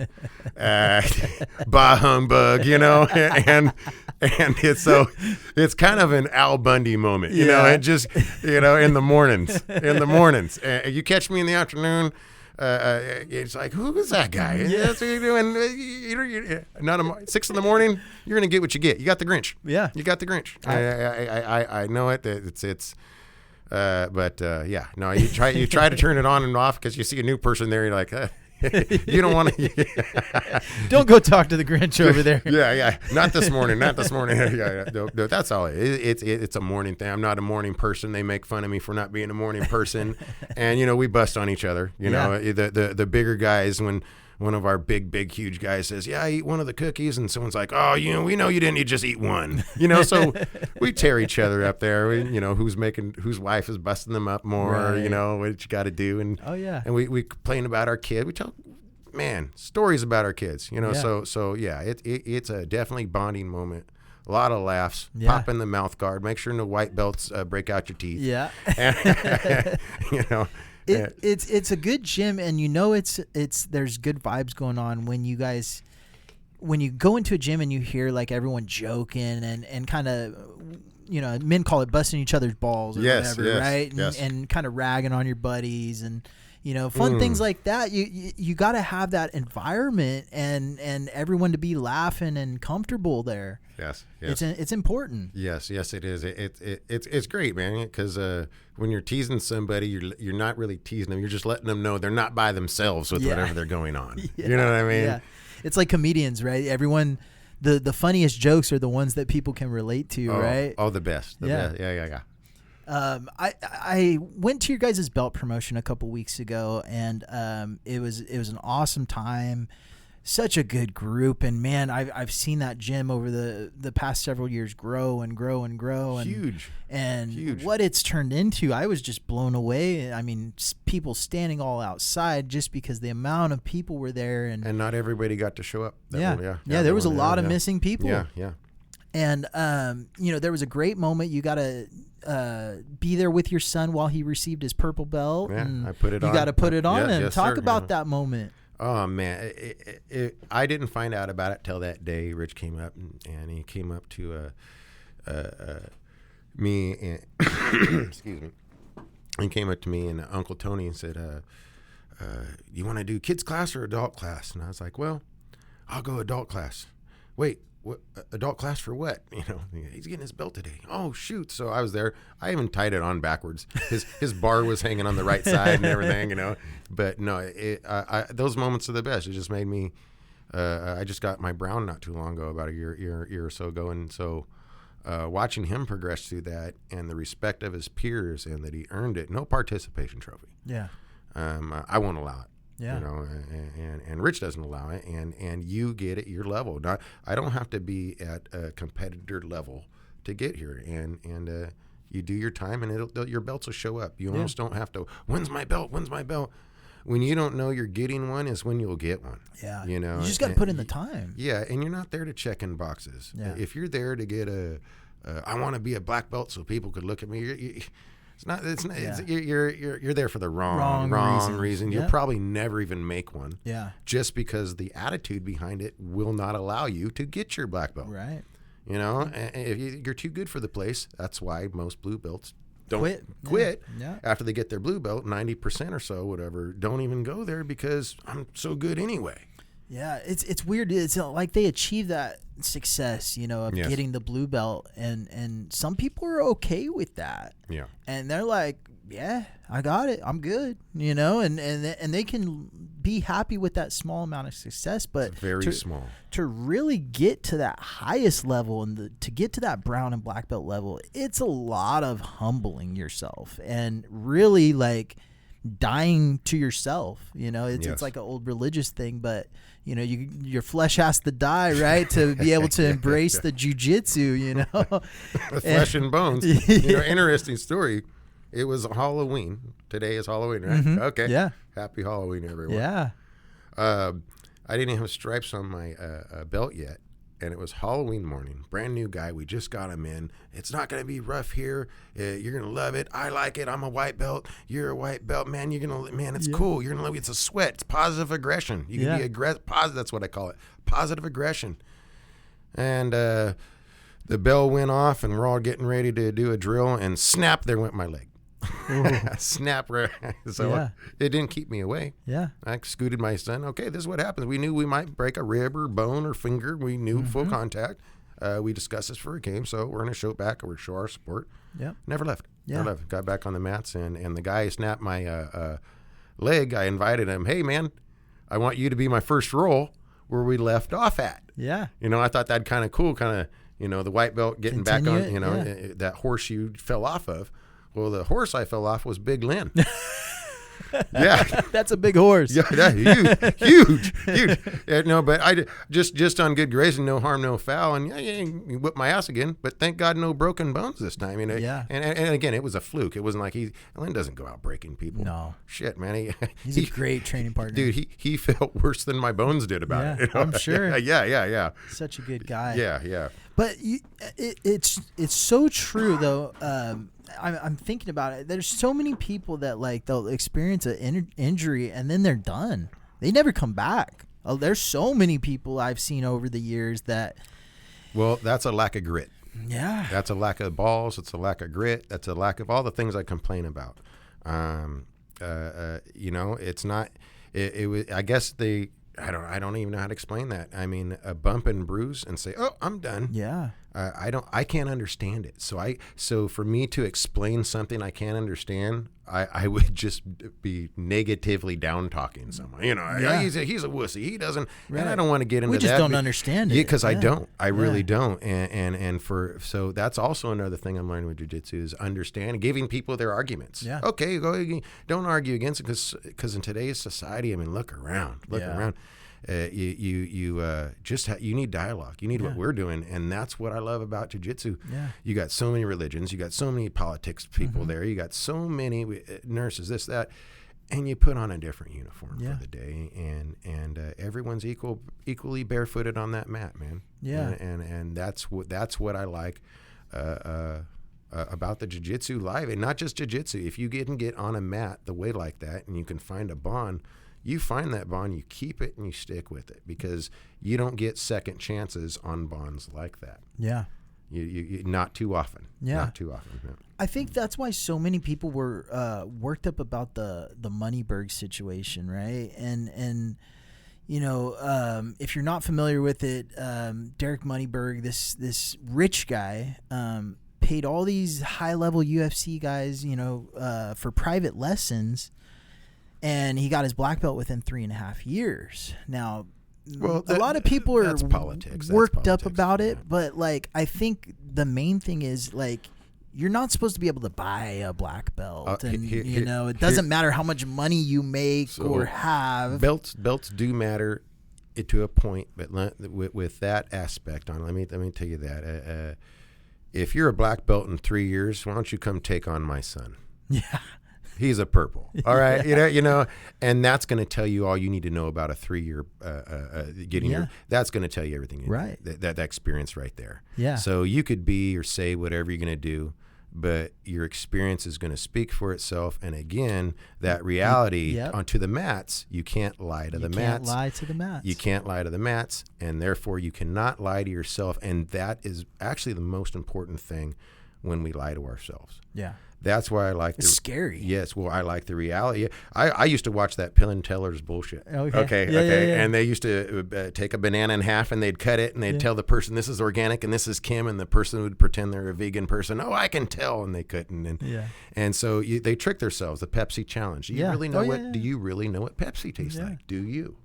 Speaker 3: Bah humbug, you know, and it's kind of an Al Bundy moment, you know. It just, you know, in the mornings, you catch me in the afternoon. It's like, who is that guy? That's what you're doing. Not 6 in the morning. You're gonna get what you get. You got the Grinch.
Speaker 2: Yeah,
Speaker 3: you got the Grinch. I know it. But no. You try to turn it on and off because you see a new person there. You're like, you don't want to.
Speaker 2: Don't go talk to the Grinch over there.
Speaker 3: Yeah. Not this morning. No, that's all. It's a morning thing. I'm not a morning person. They make fun of me for not being a morning person, and you know we bust on each other. You know the bigger guys when. One of our big, huge guys says, "Yeah, I eat one of the cookies," and someone's like, "Oh, you know, we know you didn't. You just eat one." You know, so we tear each other up there. You know, whose wife is busting them up more. Right. You know what you got to do, and and we complain about our kid. We tell, stories about our kids. You know, so it's a definitely bonding moment. A lot of laughs. Pop in the mouth guard. Make sure no white belts break out your teeth.
Speaker 2: Yeah.
Speaker 3: You know.
Speaker 2: It's a good gym, and you know there's good vibes going on when you go into a gym and you hear like everyone joking and kind of, you know, men call it busting each other's balls or whatever, right? And kind of ragging on your buddies and, you know, fun things like that. You got to have that environment and everyone to be laughing and comfortable there.
Speaker 3: Yes.
Speaker 2: It's important.
Speaker 3: Yes, it is. It's great, man. Because when you're teasing somebody, you're not really teasing them. You're just letting them know they're not by themselves with whatever they're going on. You know what I mean? Yeah.
Speaker 2: It's like comedians, right? Everyone, the funniest jokes are the ones that people can relate to, right?
Speaker 3: Oh, the best. Best. Yeah.
Speaker 2: I went to your guys' belt promotion a couple weeks ago, and it was an awesome time. Such a good group, and man, I've seen that gym over the past several years grow and grow and grow. And, huge. What it's turned into, I was just blown away. I mean, people standing all outside just because the amount of people were there, and
Speaker 3: not everybody got to show up.
Speaker 2: There was a lot of missing people.
Speaker 3: Yeah.
Speaker 2: And you know, there was a great moment. You got to be there with your son while he received his purple belt.
Speaker 3: Yeah,
Speaker 2: and
Speaker 3: I put it on.
Speaker 2: You got to put it on him. Talk about that moment.
Speaker 3: Oh man, I didn't find out about it till that day. Rich came up and he came up to me and excuse me. He came up to me and Uncle Tony and said, "You want to do kids class or adult class?" And I was like, "Well, I'll go adult class." Wait. What, adult class for what? You know, he's getting his belt today. Oh shoot! So I was there. I even tied it on backwards. His bar was hanging on the right side and everything, you know. But no, those moments are the best. It just made me. I just got my brown not too long ago, about a year or so ago, and so watching him progress through that and the respect of his peers and that he earned it. No participation trophy.
Speaker 2: Yeah.
Speaker 3: I won't allow it.
Speaker 2: Yeah.
Speaker 3: You know, and Rich doesn't allow it, and you get at your level. I don't have to be at a competitor level to get here, and you do your time, and your belts will show up. You almost don't have to. When's my belt? When you don't know you're getting one is when you'll get one. Yeah. You know,
Speaker 2: you just got to put in the time.
Speaker 3: Yeah, and you're not there to check in boxes. Yeah. If you're there to get I want to be a black belt so people could look at me. It's not. You're there for the wrong reason. You'll probably never even make one.
Speaker 2: Yeah.
Speaker 3: Just because the attitude behind it will not allow you to get your black belt.
Speaker 2: Right.
Speaker 3: You know, and if you're too good for the place, that's why most blue belts don't quit.
Speaker 2: Yeah.
Speaker 3: After they get their blue belt. 90% or so, whatever, don't even go there because I'm so good anyway.
Speaker 2: Yeah, it's weird. It's like they achieve that success, you know, of getting the blue belt, and some people are okay with that.
Speaker 3: Yeah,
Speaker 2: and they're like, yeah, I got it, I'm good, you know, and they can be happy with that small amount of success, but
Speaker 3: it's very small. To
Speaker 2: really get to that highest level and to get to that brown and black belt level, it's a lot of humbling yourself and really like dying to yourself. You know, it's like an old religious thing, but you know, your flesh has to die, right, to be able to embrace the jiu-jitsu, you know.
Speaker 3: Flesh and bones. You know, interesting story. It was Halloween. Today is Halloween, right?
Speaker 2: Mm-hmm.
Speaker 3: Okay.
Speaker 2: Yeah.
Speaker 3: Happy Halloween, everyone.
Speaker 2: Yeah.
Speaker 3: I didn't have stripes on my belt yet, and it was Halloween morning. Brand new guy. We just got him in. It's not going to be rough here. You're going to love it. I like it. I'm a white belt. You're a white belt. Man, it's cool. You're going to love it. It's a sweat. It's positive aggression. You can be aggressive. That's what I call it. Positive aggression. And the bell went off, and we're all getting ready to do a drill, and snap, there went my leg. Snap. So it didn't keep me away.
Speaker 2: Yeah.
Speaker 3: I scooted my son. Okay, this is what happens. We knew we might break a rib or bone or finger. We knew full contact. We discussed this for a game, so we're going to show it back. We're going to show our support.
Speaker 2: Yeah.
Speaker 3: Never left.
Speaker 2: Yeah.
Speaker 3: Never left. Got back on the mats, and the guy snapped my leg. I invited him. Hey, man, I want you to be my first roll where we left off at.
Speaker 2: Yeah.
Speaker 3: You know, I thought that'd kind of cool, the white belt getting back on, that horse you fell off of. Well, the horse I fell off was Big Lynn. Yeah,
Speaker 2: that's a big horse.
Speaker 3: Yeah, huge. No, but I just on good grace and no harm, no foul, and he whipped my ass again. But thank God, no broken bones this time. You know.
Speaker 2: Yeah.
Speaker 3: And again, it was a fluke. It wasn't like Lynn doesn't go out breaking people.
Speaker 2: No.
Speaker 3: Shit, man.
Speaker 2: He's a great training partner.
Speaker 3: Dude, he felt worse than my bones did about it. You know?
Speaker 2: I'm sure.
Speaker 3: Yeah.
Speaker 2: Such a good guy.
Speaker 3: Yeah.
Speaker 2: But it's so true though. I'm thinking about it. There's so many people that like they'll experience an injury and then they're done. They never come back. Oh, there's so many people I've seen over the years that.
Speaker 3: Well, that's a lack of grit.
Speaker 2: Yeah.
Speaker 3: That's a lack of balls. It's a lack of grit. That's a lack of all the things I complain about. It's not. It was. I guess they. I don't even know how to explain that. I mean, a bump and bruise and say, "Oh, I'm done."
Speaker 2: Yeah.
Speaker 3: I can't understand it. So for me to explain something I can't understand, I would just be negatively down talking someone. You know, he's a wussy. He doesn't, and I don't want to get into that.
Speaker 2: We just don't understand it.
Speaker 3: Yeah, because I don't. I really don't. So that's also another thing I'm learning with jiu-jitsu is understanding, giving people their arguments.
Speaker 2: Yeah.
Speaker 3: Okay, don't argue against it because in today's society, I mean, look around. You need dialogue. You need what we're doing, and that's what I love about jiu-jitsu.
Speaker 2: Yeah.
Speaker 3: You got so many religions, you got so many politics people there, you got so many nurses, this, that, and you put on a different uniform for the day, and everyone's equally barefooted on that mat, man.
Speaker 2: Yeah.
Speaker 3: And that's what I like about the jiu-jitsu live, and not just jiu-jitsu. If you can get on a mat the way like that, and you can find a bond. You find that bond, you keep it, and you stick with it because you don't get second chances on bonds like that.
Speaker 2: Yeah.
Speaker 3: You not too often.
Speaker 2: Yeah.
Speaker 3: Not too often. No.
Speaker 2: I think that's why so many people were worked up about the Moneyberg situation, right? And if you're not familiar with it, Derek Moneyberg, this rich guy, paid all these high-level UFC guys, for private lessons. And he got his black belt within 3.5 years. Now, a lot of people are worked up about it, but I think the main thing is you're not supposed to be able to buy a black belt, and it doesn't matter how much money you make or have.
Speaker 3: Belts do matter to a point, but with that aspect on, let me tell you that if you're a black belt in 3 years, why don't you come take on my son?
Speaker 2: Yeah.
Speaker 3: He's a purple. All right. And that's going to tell you all you need to know about a 3-year getting your, that's going to tell you everything.
Speaker 2: Right.
Speaker 3: That experience right there.
Speaker 2: Yeah.
Speaker 3: So you could be or say whatever you're going to do. but your experience is going to speak for itself. And again, that reality onto the mats, you can't lie to the mats. You can't
Speaker 2: lie to the mats.
Speaker 3: You can't lie to the mats, and therefore you cannot lie to yourself. And that is actually the most important thing when we lie to ourselves.
Speaker 2: Yeah.
Speaker 3: That's why I like
Speaker 2: it's scary.
Speaker 3: Yes, well, I like the reality. I used to watch that Penn and Teller's bullshit.
Speaker 2: Okay.
Speaker 3: Yeah. And they used to take a banana in half and they'd cut it and they'd tell the person this is organic and this is Kim, and the person would pretend they're a vegan person. Oh, I can tell, and they couldn't. And so they trick themselves. The Pepsi challenge. Do you really know Do you really know what Pepsi tastes like? Do you?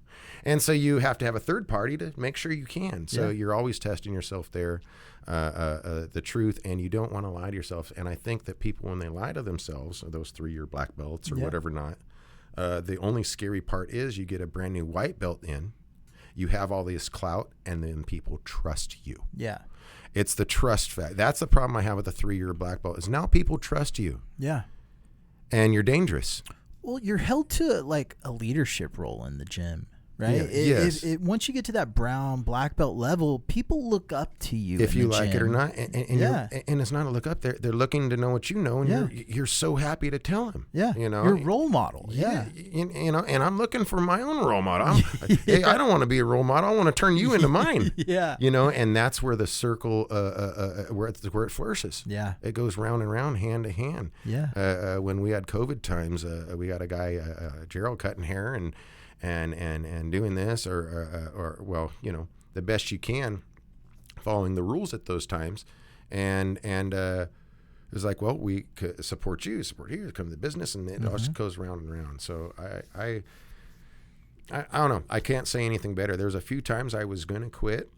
Speaker 3: And so you have to have a third party to make sure you can. So you're always testing yourself there, the truth, and you don't want to lie to yourself. And I think that people, when they lie to themselves, or those 3-year black belts or whatever not, the only scary part is you get a brand new white belt in, you have all this clout, and then people trust you.
Speaker 2: Yeah.
Speaker 3: It's the trust fact. That's the problem I have with the 3-year black belt is now people trust you.
Speaker 2: Yeah.
Speaker 3: And you're dangerous.
Speaker 2: Well, you're held to like a leadership role in the gym. Right.
Speaker 3: Yes.
Speaker 2: Once you get to that brown black belt level, people look up to you.
Speaker 3: If you like it or not, and it's not a look up. They're looking to know what you know, and you're so happy to tell them.
Speaker 2: Yeah.
Speaker 3: You know,
Speaker 2: you're a role model. Yeah.
Speaker 3: You know, and I'm looking for my own role model. Hey, I don't want to be a role model. I want to turn you into mine.
Speaker 2: Yeah.
Speaker 3: You know, and that's where the circle, where it flourishes.
Speaker 2: Yeah.
Speaker 3: It goes round and round, hand to hand.
Speaker 2: Yeah.
Speaker 3: When we had COVID times, we had a guy, Gerald, cutting hair and doing this or well, you know, the best you can, following the rules at those times, and it was like, well, we support you, come to the business, and it all just goes round and round. So I don't know. I can't say anything better. There's a few times I was going to quit,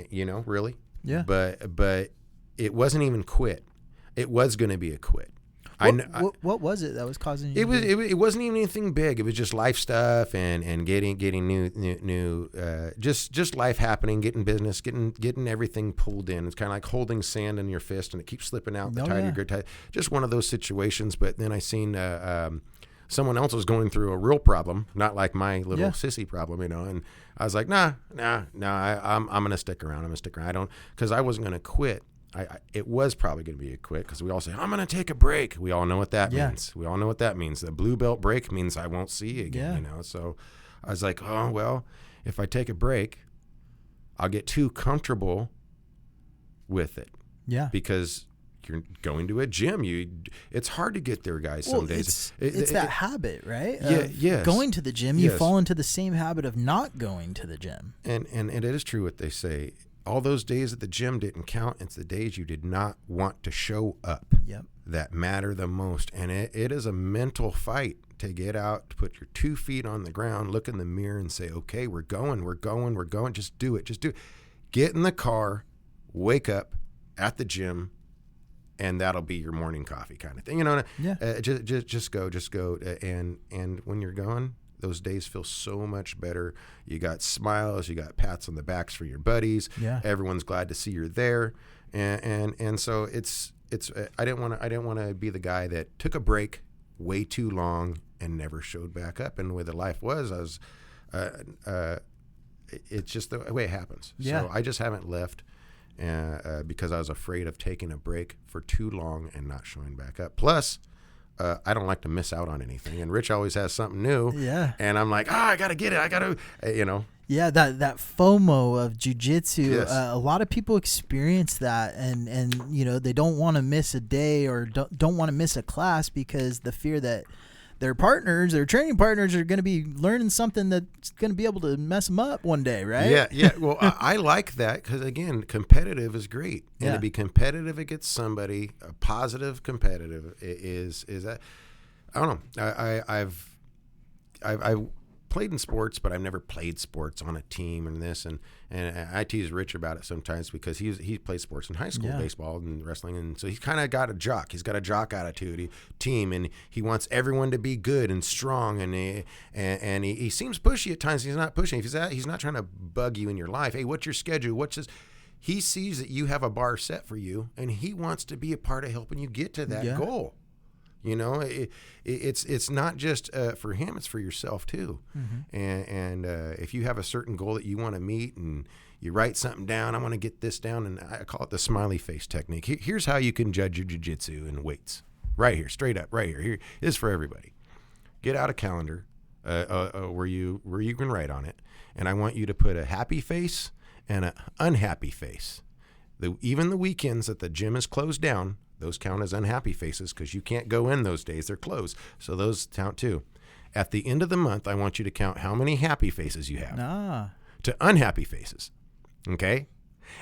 Speaker 3: you know, really.
Speaker 2: Yeah.
Speaker 3: But it wasn't even quit. It was going to be a quit.
Speaker 2: What was it that was causing you?
Speaker 3: It wasn't even anything big. It was just life stuff and getting new just life happening, getting business, getting everything pulled in. It's kind of like holding sand in your fist and it keeps slipping out. The tighter you grip tight. Just one of those situations. But then I seen someone else was going through a real problem, not like my little sissy problem, you know. And I was like, nah. I'm gonna stick around. Because I wasn't gonna quit. It was probably going to be a quit because we all say, I'm going to take a break. We all know what that means. We all know what that means. The blue belt break means I won't see you again, you know? So I was like, oh, well, if I take a break, I'll get too comfortable with it.
Speaker 2: Yeah.
Speaker 3: Because you're going to a gym. It's hard to get there, guys, some days.
Speaker 2: It's that habit, right?
Speaker 3: Yes.
Speaker 2: Going to the gym, you fall into the same habit of not going to the gym.
Speaker 3: And it is true what they say. All those days at the gym didn't count. It's the days you did not want to show up that matter the most. And it is a mental fight to get out, to put your 2 feet on the ground, look in the mirror and say, okay, we're going. Just do it. Get in the car, wake up at the gym, and that'll be your morning coffee kind of thing. You know, just go. And when you're going, those days feel so much better. You got smiles, you got pats on the backs for your buddies. Yeah. Everyone's glad to see you're there. And so it's I didn't want to be the guy that took a break way too long and never showed back up. And the way the life was, it's just the way it happens.
Speaker 2: Yeah.
Speaker 3: So I just haven't left because I was afraid of taking a break for too long and not showing back up. Plus, I don't like to miss out on anything. And Rich always has something new. Yeah. And I'm like, I got to get it. You know.
Speaker 2: Yeah, that FOMO of jiu-jitsu, a lot of people experience that, and you know, they don't want to miss a day or don't want to miss a class because the fear that their training partners are going to be learning something that's going to be able to mess them up one day, right?
Speaker 3: Yeah. Well, I like that because, again, competitive is great. And to be competitive against somebody, a positive competitive is that, I don't know. I've played in sports, but I've never played sports on a team and this. And I tease Rich about it sometimes because he played sports in high school, baseball and wrestling. And so he's kind of got a jock. He's got a jock attitude, team, and he wants everyone to be good and strong. And he seems pushy at times. He's not pushing. He's not trying to bug you in your life. Hey, what's your schedule? What's this? He sees that you have a bar set for you, and he wants to be a part of helping you get to that goal. You know, it's not just for him; it's for yourself too. Mm-hmm. And if you have a certain goal that you want to meet, and you write something down, I want to get this down, and I call it the smiley face technique. Here's how you can judge your jiu-jitsu and weights. Right here, straight up, right here. Here is for everybody. Get out a calendar where you can write on it, and I want you to put a happy face and an unhappy face. Even the weekends that the gym is closed down, those count as unhappy faces because you can't go in those days. They're closed. So those count too. At the end of the month, I want you to count how many happy faces you have to unhappy faces. Okay?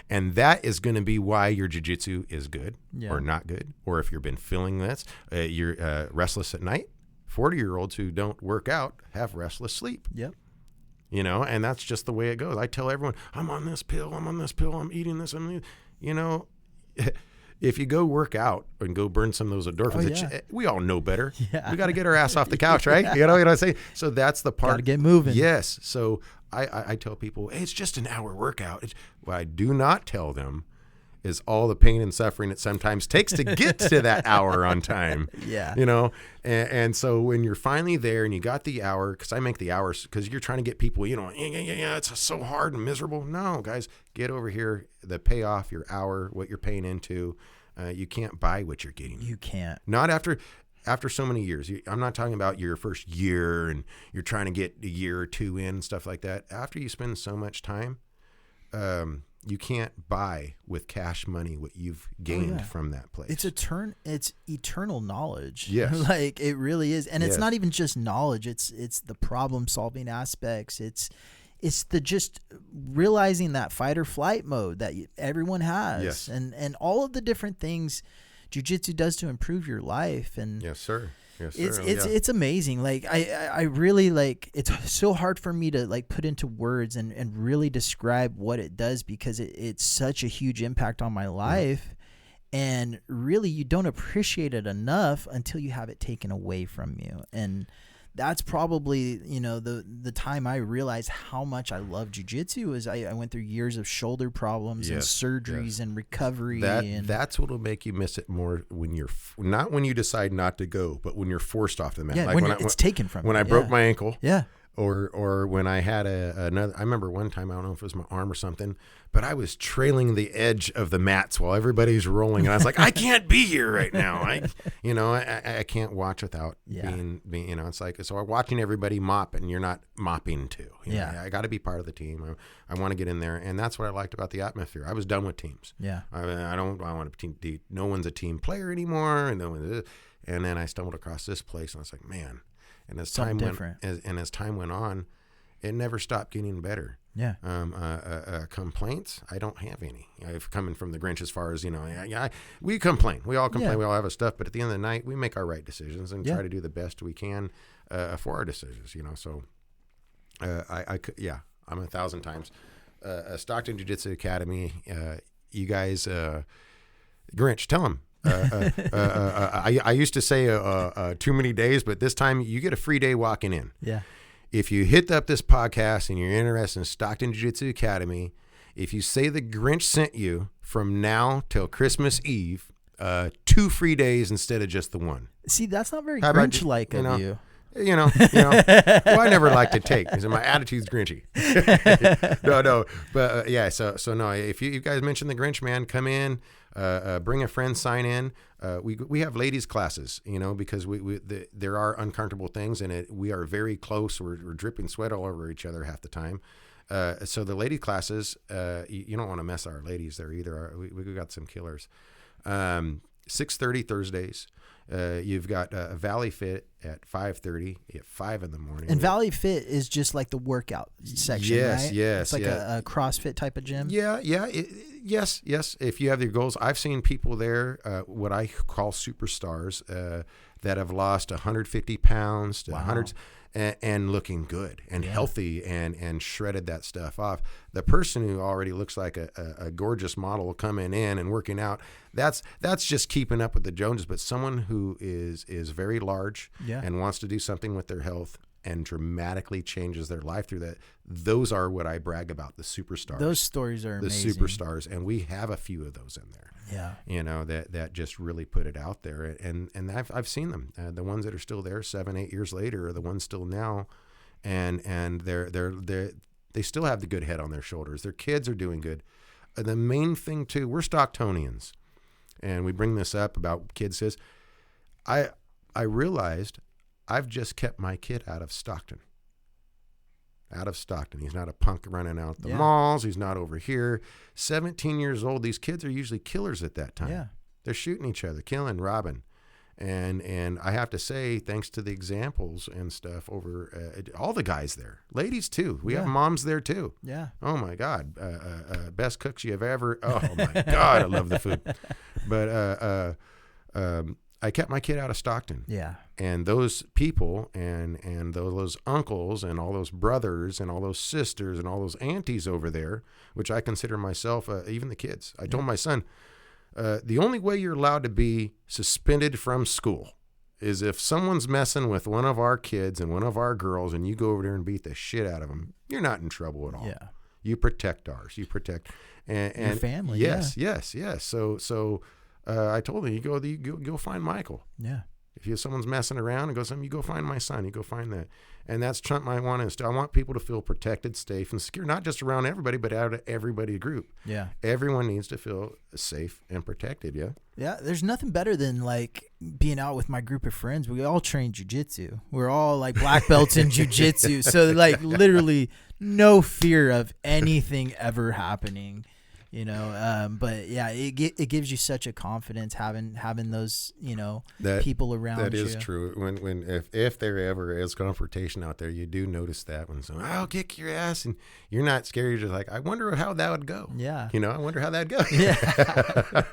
Speaker 3: And that is going to be why your jiu-jitsu is good or not good. Or if you've been feeling this, you're restless at night. 40-year-olds who don't work out have restless sleep.
Speaker 2: Yep.
Speaker 3: You know, and that's just the way it goes. I tell everyone, I'm on this pill, I'm eating this, you know, if you go work out and go burn some of those endorphins, we all know better. Yeah. We got to get our ass off the couch, right? You know what I say? So that's the part.
Speaker 2: Got to get moving.
Speaker 3: Yes. So I tell people, hey, it's just an hour workout. What I do not tell them is all the pain and suffering it sometimes takes to get to that hour on time.
Speaker 2: Yeah.
Speaker 3: You know, and so when you're finally there and you got the hour, because I make the hours because you're trying to get people, you know, it's so hard and miserable. No, guys, get over here. The payoff, your hour, what you're paying into, you can't buy what you're getting.
Speaker 2: You can't.
Speaker 3: Not after so many years. I'm not talking about your first year and you're trying to get a year or two in and stuff like that. After you spend so much time, you can't buy with cash money what you've gained from that place.
Speaker 2: It's eternal knowledge.
Speaker 3: Yes.
Speaker 2: Like it really is. And it's not even just knowledge. It's the problem solving aspects. It's the just realizing that fight or flight mode that everyone has.
Speaker 3: Yes.
Speaker 2: And all of the different things jiu-jitsu does to improve your life. And
Speaker 3: yes, sir. Yes, sir.
Speaker 2: It's amazing. Like I really like, it's so hard for me to like put into words and really describe what it does because it's such a huge impact on my life. And really you don't appreciate it enough until you have it taken away from you. And that's probably, you know, the time I realized how much I love jiu-jitsu is I went through years of shoulder problems and surgeries and recovery.
Speaker 3: That's what will make you miss it more when you're not when you decide not to go, but when you're forced off the mat.
Speaker 2: Yeah,
Speaker 3: like
Speaker 2: when it's taken from you.
Speaker 3: When I broke my ankle.
Speaker 2: Yeah.
Speaker 3: Or when I had another, I remember one time, I don't know if it was my arm or something, but I was trailing the edge of the mats while everybody's rolling. And I was like, I can't be here right now. I can't watch without being, you know, it's like, so I'm watching everybody mop and you're not mopping too. You know, I got to be part of the team. I want to get in there. And that's what I liked about the atmosphere. I was done with teams. Yeah. I want a team. No one's a team player anymore. And then I stumbled across this place and I was like, man. And as time went on, it never stopped getting better. Yeah. Complaints, I don't have any. I've coming from the Grinch as far as, you know, we complain. We all complain. We all have a stuff. But at the end of the night, we make our right decisions and try to do the best we can for our decisions, you know. So I'm 1,000 times. Stockton Jiu-Jitsu Academy, you guys, Grinch, tell them. I used to say too many days, but this time you get a free day walking in. Yeah. If you hit up this podcast and you're interested in Stockton Jiu-Jitsu Academy, if you say the Grinch sent you from now till Christmas Eve, 2 free days instead of just the one.
Speaker 2: See, that's not very Grinch-like of you.
Speaker 3: You know, well, I never like to take because my attitude's Grinchy. No, but so no. If you guys mention the Grinch, man, come in, bring a friend, sign in. We have ladies classes, you know, because there are uncomfortable things in it. We are very close. We're dripping sweat all over each other half the time. So the lady classes, you don't want to mess our ladies there either. We got some killers. 6:30 Thursdays. You've got Valley Fit at 5:30 at 5 in the morning.
Speaker 2: And Valley Fit is just like the workout section, right?
Speaker 3: Yes.
Speaker 2: It's like a CrossFit type of gym.
Speaker 3: Yeah. Yes. If you have your goals, I've seen people there, what I call superstars, that have lost 150 pounds to 100 and looking good and healthy and shredded that stuff off. The person who already looks like a gorgeous model coming in and working out, that's just keeping up with the Joneses. But someone who is very large and wants to do something with their health and dramatically changes their life through that. Those are what I brag about, the superstars.
Speaker 2: Those stories are amazing.
Speaker 3: The superstars, and we have a few of those in there.
Speaker 2: Yeah.
Speaker 3: You know, that just really put it out there. And I've seen them. The ones that are still there 7-8 years later are the ones still now. And they still have the good head on their shoulders. Their kids are doing good. The main thing too, we're Stocktonians. And we bring this up about kids says, I realized I've just kept my kid out of Stockton. He's not a punk running out the malls. He's not over here. 17 years old. These kids are usually killers at that time.
Speaker 2: Yeah.
Speaker 3: They're shooting each other, killing, robbing. And I have to say, thanks to the examples and stuff over all the guys there, ladies too. We have moms there too.
Speaker 2: Yeah.
Speaker 3: Oh my God. Best cooks you've ever. Oh my God. I love the food. But I kept my kid out of Stockton.
Speaker 2: Yeah.
Speaker 3: And those people and those uncles and all those brothers and all those sisters and all those aunties over there, which I consider myself, even the kids. I told my son, the only way you're allowed to be suspended from school is if someone's messing with one of our kids and one of our girls and you go over there and beat the shit out of them. You're not in trouble at all.
Speaker 2: Yeah.
Speaker 3: You protect ours. You protect and
Speaker 2: your family.
Speaker 3: Yes. So I told him, you go find Michael.
Speaker 2: Yeah.
Speaker 3: If someone's messing around and goes, you go find my son. You go find that. And that's something I want to. I want people to feel protected, safe, and secure, not just around everybody, but out of everybody group.
Speaker 2: Yeah.
Speaker 3: Everyone needs to feel safe and protected. Yeah.
Speaker 2: Yeah. There's nothing better than like being out with my group of friends. We all train jiu-jitsu. We're all like black belts in jiu-jitsu. So like literally no fear of anything ever happening. You know, but yeah, it gives you such a confidence having those, you know, people around you.
Speaker 3: That is true. When if there ever is confrontation out there, you do notice that when someone, I'll kick your ass, and you're not scared. You're just like, I wonder how that would go.
Speaker 2: Yeah.
Speaker 3: You know, I wonder how that'd go.
Speaker 2: Yeah.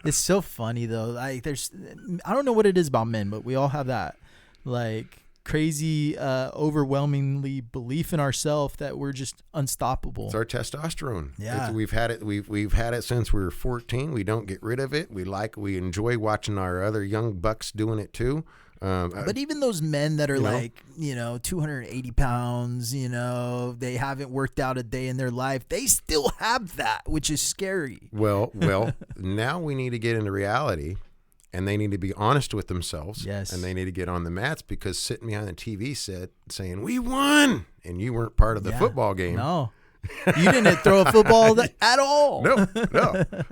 Speaker 2: It's so funny though. Like I don't know what it is about men, but we all have that like crazy, overwhelmingly belief in ourselves that we're just unstoppable.
Speaker 3: It's our testosterone.
Speaker 2: Yeah.
Speaker 3: We've had it. We've had it since we were 14. We don't get rid of it. We enjoy watching our other young bucks doing it too.
Speaker 2: But even those men that are like, you know, 280 pounds, you know, they haven't worked out a day in their life. They still have that, which is scary.
Speaker 3: Well, now we need to get into reality. And they need to be honest with themselves.
Speaker 2: Yes.
Speaker 3: And they need to get on the mats, because sitting behind the TV set saying, we won, and you weren't part of the football game.
Speaker 2: No. You didn't throw a football at all.
Speaker 3: No.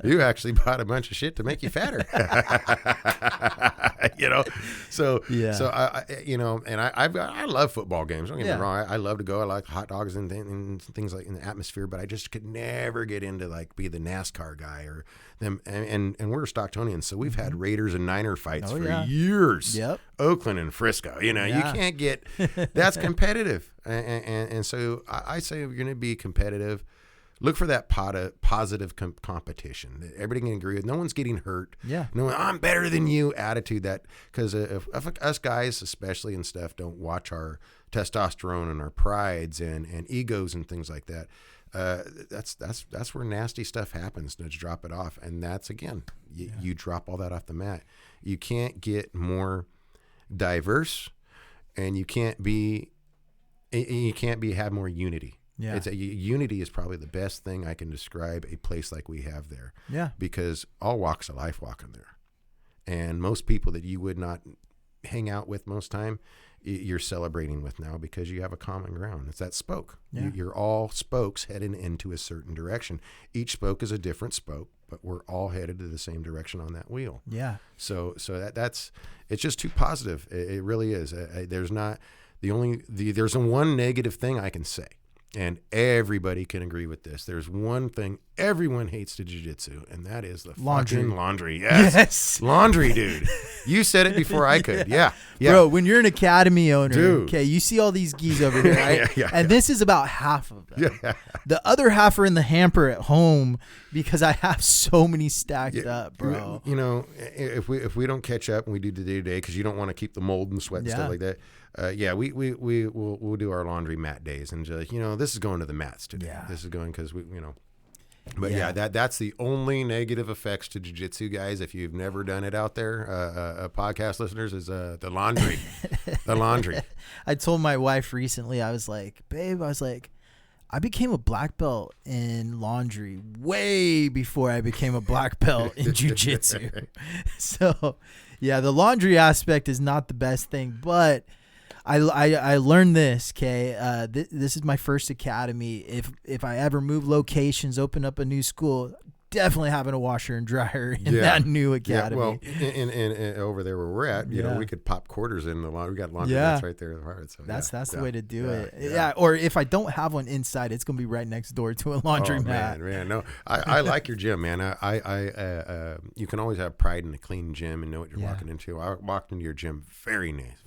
Speaker 3: You actually bought a bunch of shit to make you fatter. You know? So I you know, and I love football games. Don't get me wrong. I love to go. I like hot dogs and things like in the atmosphere, but I just could never get into like be the NASCAR guy or them. And we're Stocktonians, so we've had Raiders and Niner fights for years.
Speaker 2: Yep.
Speaker 3: Oakland and Frisco. You know, you can't get that's competitive. And so I say if you're going to be competitive, look for that positive competition that everybody can agree with. No one's getting hurt.
Speaker 2: Yeah.
Speaker 3: No, I'm better than you attitude. That because if us guys especially and stuff don't watch our testosterone and our prides and egos and things like that, that's where nasty stuff happens. To drop it off, and that's again you drop all that off the mat. You can't get more diverse, and you can't have more unity. Yeah. Unity is probably the best thing I can describe a place like we have there.
Speaker 2: Yeah.
Speaker 3: Because all walks of life walk in there. And most people that you would not hang out with most time, you're celebrating with now because you have a common ground. It's that spoke. Yeah. You're all spokes heading into a certain direction. Each spoke is a different spoke, but we're all headed to the same direction on that wheel.
Speaker 2: Yeah.
Speaker 3: So that's it's just too positive. It really is. There's one negative thing I can say. And everybody can agree with this. There's one thing everyone hates to jiu-jitsu, and that is the fucking laundry. Yes. Laundry, dude. You said it before I could. Yeah.
Speaker 2: Bro, when you're an academy owner, okay, you see all these gis over here, right? And this is about half of them. Yeah. The other half are in the hamper at home because I have so many stacked up, bro.
Speaker 3: You know, if we don't catch up and we do the day-to-day because you don't want to keep the mold and sweat and stuff like that, we'll do our laundry mat days and just, you know, this is going to the mats today. Yeah. This is going because we, you know. But yeah, that's the only negative effects to jiu-jitsu, guys. If you've never done it out there, podcast listeners, is the laundry. The laundry.
Speaker 2: I told my wife recently, I was like, babe, I became a black belt in laundry way before I became a black belt in jiu-jitsu. So, yeah, the laundry aspect is not the best thing, but I learned this, okay? This is my first academy. If I ever move locations, open up a new school, definitely having a washer and dryer in that new academy.
Speaker 3: Yeah, well, in over there where we're at, you know, we could pop quarters in the laundry. We got laundry that's right there. So
Speaker 2: that's the way to do it. Yeah. Or if I don't have one inside, it's gonna be right next door to a laundromat.
Speaker 3: Man, no, I like your gym, man. I you can always have pride in a clean gym and know what you're walking into. I walked into your gym, very nice,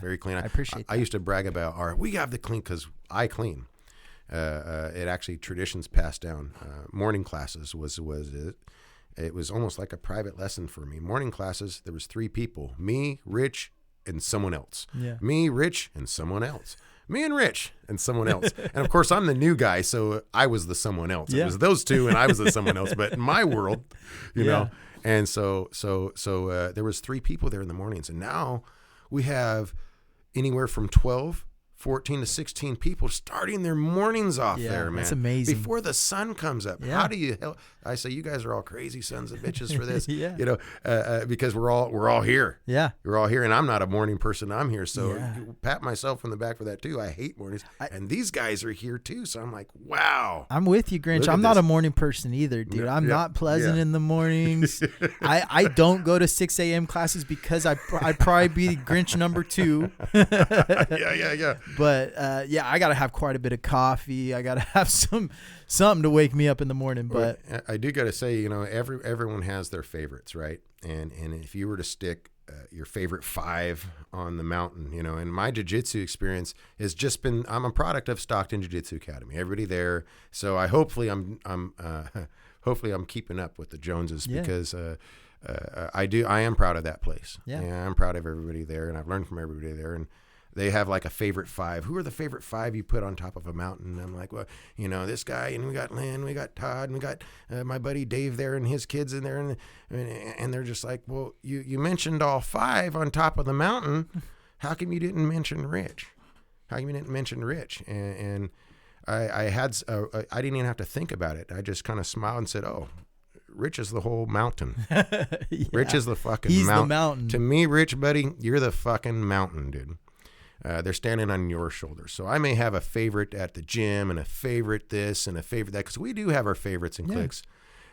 Speaker 3: very clean. I
Speaker 2: appreciate that.
Speaker 3: I used to brag about, we have the clean because I clean. It actually traditions passed down. Morning classes was it. It was almost like a private lesson for me. Morning classes, there was 3 people: me, Rich, and someone else.
Speaker 2: Yeah.
Speaker 3: Me, Rich, and someone else. Me and Rich and someone else. And of course, I'm the new guy, so I was the someone else. It was those 2, and I was the someone else. But in my world, you know. And so there was 3 people there in the mornings, and now we have anywhere from 12. 14 to 16 people starting their mornings off there, man.
Speaker 2: That's amazing.
Speaker 3: Before the sun comes up. How do you help? I say, you guys are all crazy sons of bitches for this, you know, because we're all here.
Speaker 2: Yeah.
Speaker 3: We're all here. And I'm not a morning person. I'm here. So pat myself on the back for that too. I hate mornings. And these guys are here too. So I'm like, wow.
Speaker 2: I'm with you, Grinch. I'm not a morning person either, dude. I'm not pleasant in the mornings. I don't go to 6 a.m. classes because I'd probably be Grinch number 2.
Speaker 3: Yeah.
Speaker 2: But I gotta have quite a bit of coffee. I gotta have something to wake me up in the morning. But
Speaker 3: I do gotta say, you know, everyone has their favorites, right? And if you were to stick your favorite 5 on the mountain, you know, and my jiu-jitsu experience has just been, I'm a product of Stockton Jiu-Jitsu Academy. Everybody there, so hopefully I'm keeping up with the Joneses because. I am proud of that place. Yeah, I'm proud of everybody there, and I've learned from everybody there. And they have like a favorite 5. Who are the favorite 5 you put on top of a mountain? And I'm like, well, you know, this guy, and we got Lynn, we got Todd, and we got my buddy Dave there, and his kids in there, and they're just like, well, you mentioned all 5 on top of the mountain. How come you didn't mention Rich? How come you didn't mention Rich? And I didn't even have to think about it. I just kind of smiled and said, oh. Rich is the whole mountain. Rich is the fucking mountain. He's the mountain. To me, Rich, buddy, you're the fucking mountain, dude. They're standing on your shoulders. So I may have a favorite at the gym and a favorite this and a favorite that, because we do have our favorites and cliques.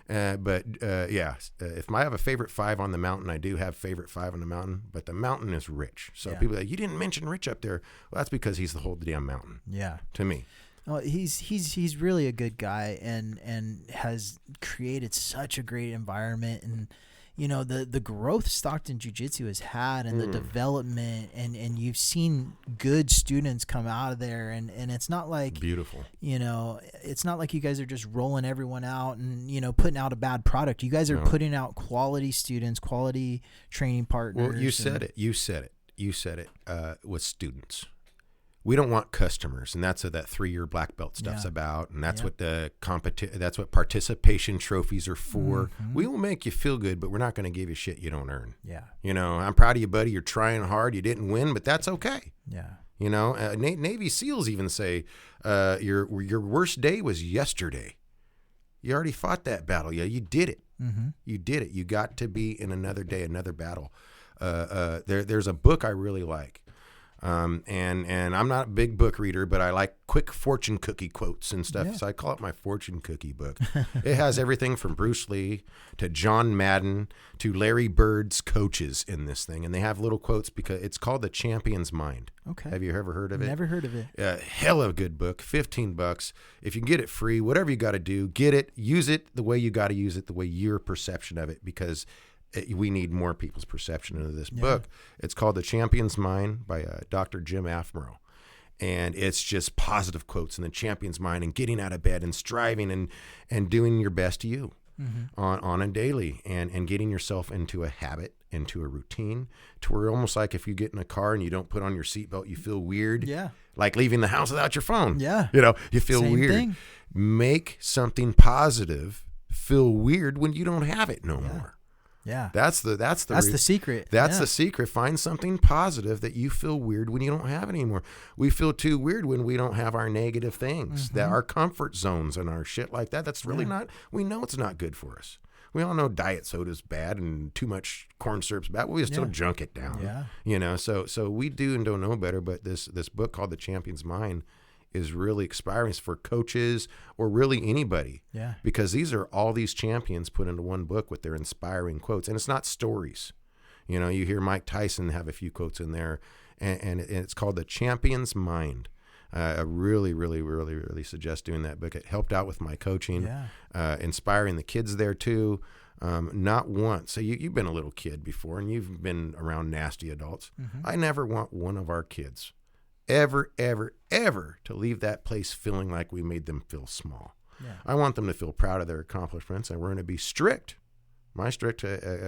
Speaker 3: But if I have a favorite 5 on the mountain, I do have favorite 5 on the mountain, but the mountain is Rich. So people are like, you didn't mention Rich up there. Well, that's because he's the whole damn mountain. Yeah. To me.
Speaker 2: Oh, he's really a good guy and has created such a great environment, and you know the growth Stockton Jiu-Jitsu has had and the development and you've seen good students come out of there, and it's not like
Speaker 3: beautiful. You
Speaker 2: know, it's not like you guys are just rolling everyone out and, you know, putting out a bad product. You guys are putting out quality students, quality training partners.
Speaker 3: Well, you said it with students. We don't want customers, and that's what that 3-year black belt stuff's about, and that's what that's what participation trophies are for. Mm-hmm. We will make you feel good, but we're not going to give you shit you don't earn. Yeah, you know, I'm proud of you, buddy. You're trying hard. You didn't win, but that's okay. Yeah, you know, Navy SEALs even say your worst day was yesterday. You already fought that battle. Yeah, you did it. Mm-hmm. You did it. You got to be in another day, another battle. There's a book I really like. And I'm not a big book reader, but I like quick fortune cookie quotes and stuff. Yeah. So I call it my fortune cookie book. It has everything from Bruce Lee to John Madden to Larry Bird's coaches in this thing. And they have little quotes because it's called The Champion's Mind. Okay. Have you ever heard of it?
Speaker 2: Never heard of it.
Speaker 3: Hell of a good book, $15. If you can get it free, whatever you got to do, get it, use it the way you got to use it, the way your perception of it, because we need more people's perception of this book. It's called The Champion's Mind by Dr. Jim Afmero. And it's just positive quotes in the champion's mind and getting out of bed and striving and doing your best to you on a daily and getting yourself into a habit into a routine to where almost like if you get in a car and you don't put on your seatbelt, you feel weird.
Speaker 2: Yeah.
Speaker 3: Like leaving the house without your phone.
Speaker 2: Yeah.
Speaker 3: You feel
Speaker 2: Same
Speaker 3: weird.
Speaker 2: thing.
Speaker 3: Make something positive feel weird when you don't have it no more.
Speaker 2: Yeah.
Speaker 3: That's the
Speaker 2: secret.
Speaker 3: That's the secret. Find something positive that you feel weird when you don't have it anymore. We feel too weird when we don't have our negative things, that our comfort zones and our shit like that. That's really not, we know it's not good for us. We all know diet soda's bad and too much corn syrup's bad. But we still junk it down. Yeah. So we do and don't know better, but this book called The Champion's Mind is really inspiring for coaches or really anybody. Yeah. Because these are all these champions put into one book with their inspiring quotes. And it's not stories. You hear Mike Tyson have a few quotes in there, and it's called The Champion's Mind. I really, really, really, really suggest doing that book. It helped out with my coaching, inspiring the kids there too. Not once. So you've been a little kid before, and you've been around nasty adults. I never want one of our kids ever, ever, ever to leave that place feeling like we made them feel small. Yeah. I want them to feel proud of their accomplishments, and we're going to be strict. My strict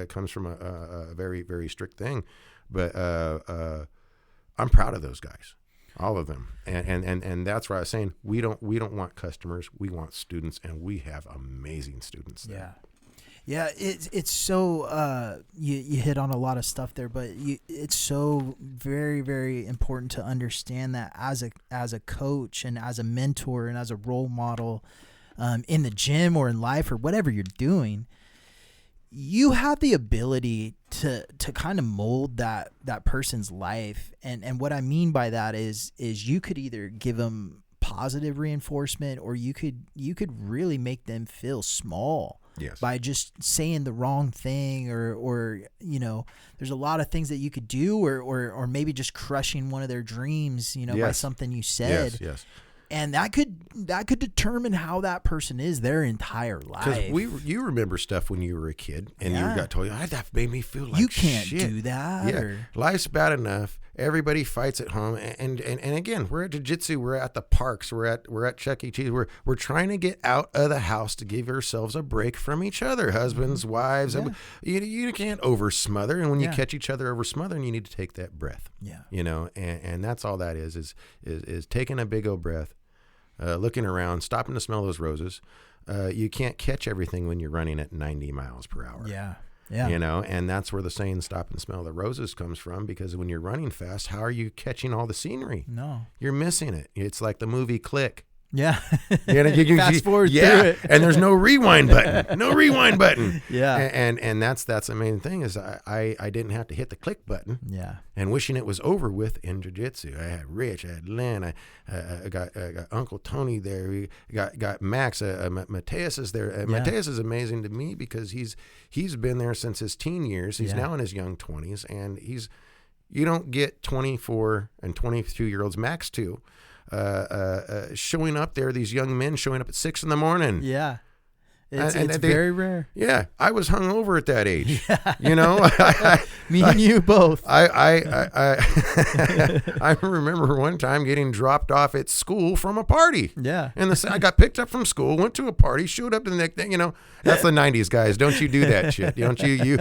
Speaker 3: comes from a very, very strict thing, but I'm proud of those guys, all of them, and that's why I was saying we don't want customers, we want students, and we have amazing students there. Yeah.
Speaker 2: Yeah, it's so you hit on a lot of stuff there, but it's so very, very important to understand that as a coach and as a mentor and as a role model in the gym or in life or whatever you're doing, you have the ability to kind of mold that person's life. And what I mean by that is you could either give them positive reinforcement or you could really make them feel small. Yes. By just saying the wrong thing or there's a lot of things that you could do or maybe just crushing one of their dreams, by something you said. Yes. And that could determine how that person is their entire life.
Speaker 3: Because you remember stuff when you were a kid and you got told, that made me feel like
Speaker 2: you can't
Speaker 3: shit.
Speaker 2: do that.
Speaker 3: Yeah. Life's bad enough. Everybody fights at home. And again, we're at jiu-jitsu. We're at the parks. We're at Chuck E. Cheese. We're trying to get out of the house to give ourselves a break from each other, husbands, wives. Yeah. You can't over smother. And when you catch each other over smothering, you need to take that breath. Yeah. And that's all that is taking a big old breath. Looking around, stopping to smell those roses. You can't catch everything when you're running at 90 miles per hour. Yeah. Yeah. And that's where the saying "stop and smell the roses" comes from, because when you're running fast, how are you catching all the scenery? No. You're missing it. It's like the movie Click. Yeah. You fast forward through it. And there's no rewind button. No rewind button. Yeah. And that's the main thing is I didn't have to hit the click button. Yeah. And wishing it was over with in jiu-jitsu. I had Rich, I had Lynn, I got Uncle Tony there. We got Max. Mateus is there. Mateus is amazing to me because he's been there since his teen years. He's now in his young 20s, and you don't get 24 and 22-year-olds, Max too, showing up there, these young men showing up at 6 a.m. Yeah. It's very rare. Yeah. I was hungover at that age. Yeah.
Speaker 2: Me and you both.
Speaker 3: I remember one time getting dropped off at school from a party. Yeah. And I got picked up from school, went to a party, showed up to the next thing, that's the 90s, guys. Don't you do that shit. Don't you?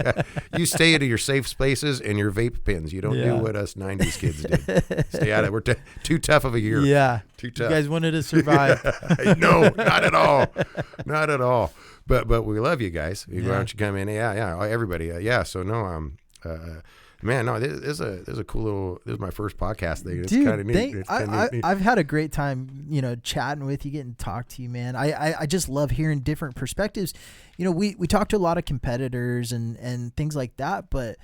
Speaker 3: You stay at your safe spaces and your vape pens. You don't do what us 90s kids did. Stay out of it. We're too tough of a year. Yeah. Too tough.
Speaker 2: You guys wanted to survive.
Speaker 3: No, not at all. Not at all. But we love you guys. Why don't you come in? Yeah. Everybody. So no, man, no, this is a cool little. This is my first podcast thing. It's kind of neat.
Speaker 2: I've had a great time, chatting with you, getting to talk to you, man. I just love hearing different perspectives. We talk to a lot of competitors and things like that, but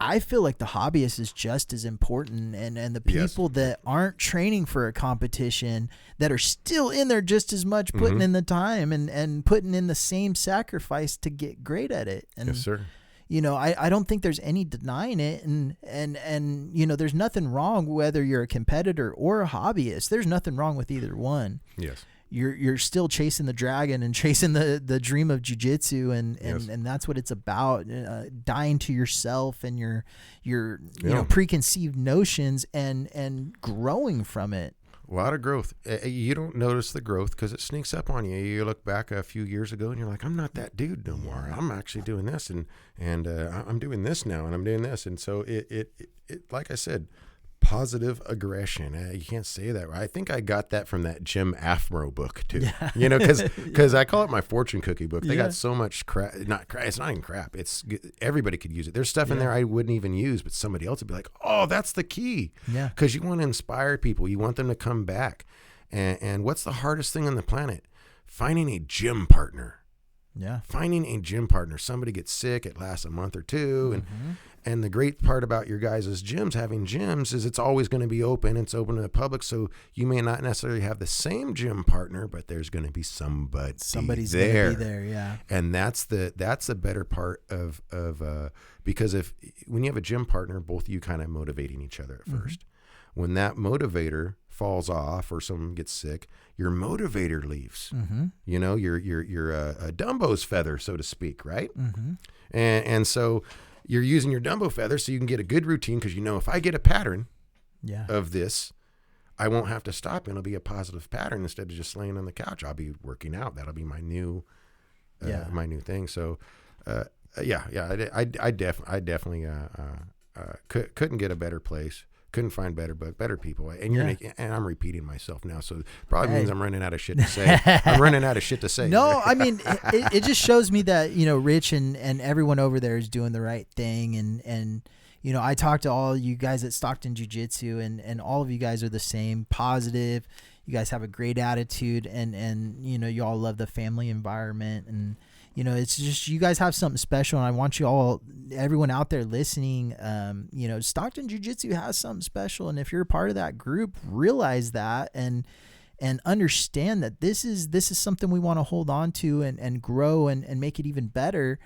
Speaker 2: I feel like the hobbyist is just as important, and the people that aren't training for a competition that are still in there just as much, putting in the time and putting in the same sacrifice to get great at it. And, yes, sir. I don't think there's any denying it, and there's nothing wrong whether you're a competitor or a hobbyist. There's nothing wrong with either one. Yes. You're still chasing the dragon and chasing the dream of jiu-jitsu, and that's what it's about. Dying to yourself and your preconceived notions and growing from it.
Speaker 3: A lot of growth. You don't notice the growth because it sneaks up on you. You look back a few years ago and you're like, I'm not that dude no more. I'm actually doing this and I'm doing this now and I'm doing this. And so it like I said, positive aggression. You can't say that, right? I think I got that from that Jim Afro book too. Yeah. You know, because I call it my fortune cookie book. They got so much crap. It's not even crap. It's everybody could use it. There's stuff in there I wouldn't even use, but somebody else would be like, oh, that's the key. Yeah. Because you want to inspire people. You want them to come back. And what's the hardest thing on the planet? Finding a gym partner. Yeah. Finding a gym partner. Somebody gets sick. It lasts a month or two. And the great part about your guys' gyms, having gyms, is it's always going to be open. It's open to the public. So you may not necessarily have the same gym partner, but there's going to be somebody's there. Going to be there, yeah. And that's the better part of because when you have a gym partner, both of you kind of motivating each other at first. When that motivator falls off or someone gets sick, your motivator leaves. You know, you're a Dumbo's feather, so to speak, right? And so you're using your Dumbo feather so you can get a good routine because you know if I get a pattern of this, I won't have to stop and it'll be a positive pattern instead of just laying on the couch. I'll be working out. That'll be my new thing. So I definitely couldn't get a better place. Couldn't find better people. And and I'm repeating myself now, so probably means I'm running out of shit to say. I'm running out of shit to say.
Speaker 2: No, I mean, it just shows me that, you know, Rich and everyone over there is doing the right thing. And you know, I talked to all you guys at Stockton Jiu-Jitsu, and all of you guys are the same, positive. You guys have a great attitude, and you know, you all love the family environment, and you know, it's just you guys have something special, and I want you all, everyone out there listening, you know, Stockton Jiu-Jitsu has something special, and if you're a part of that group, realize that and understand that this is something we want to hold on to and grow and make it even better,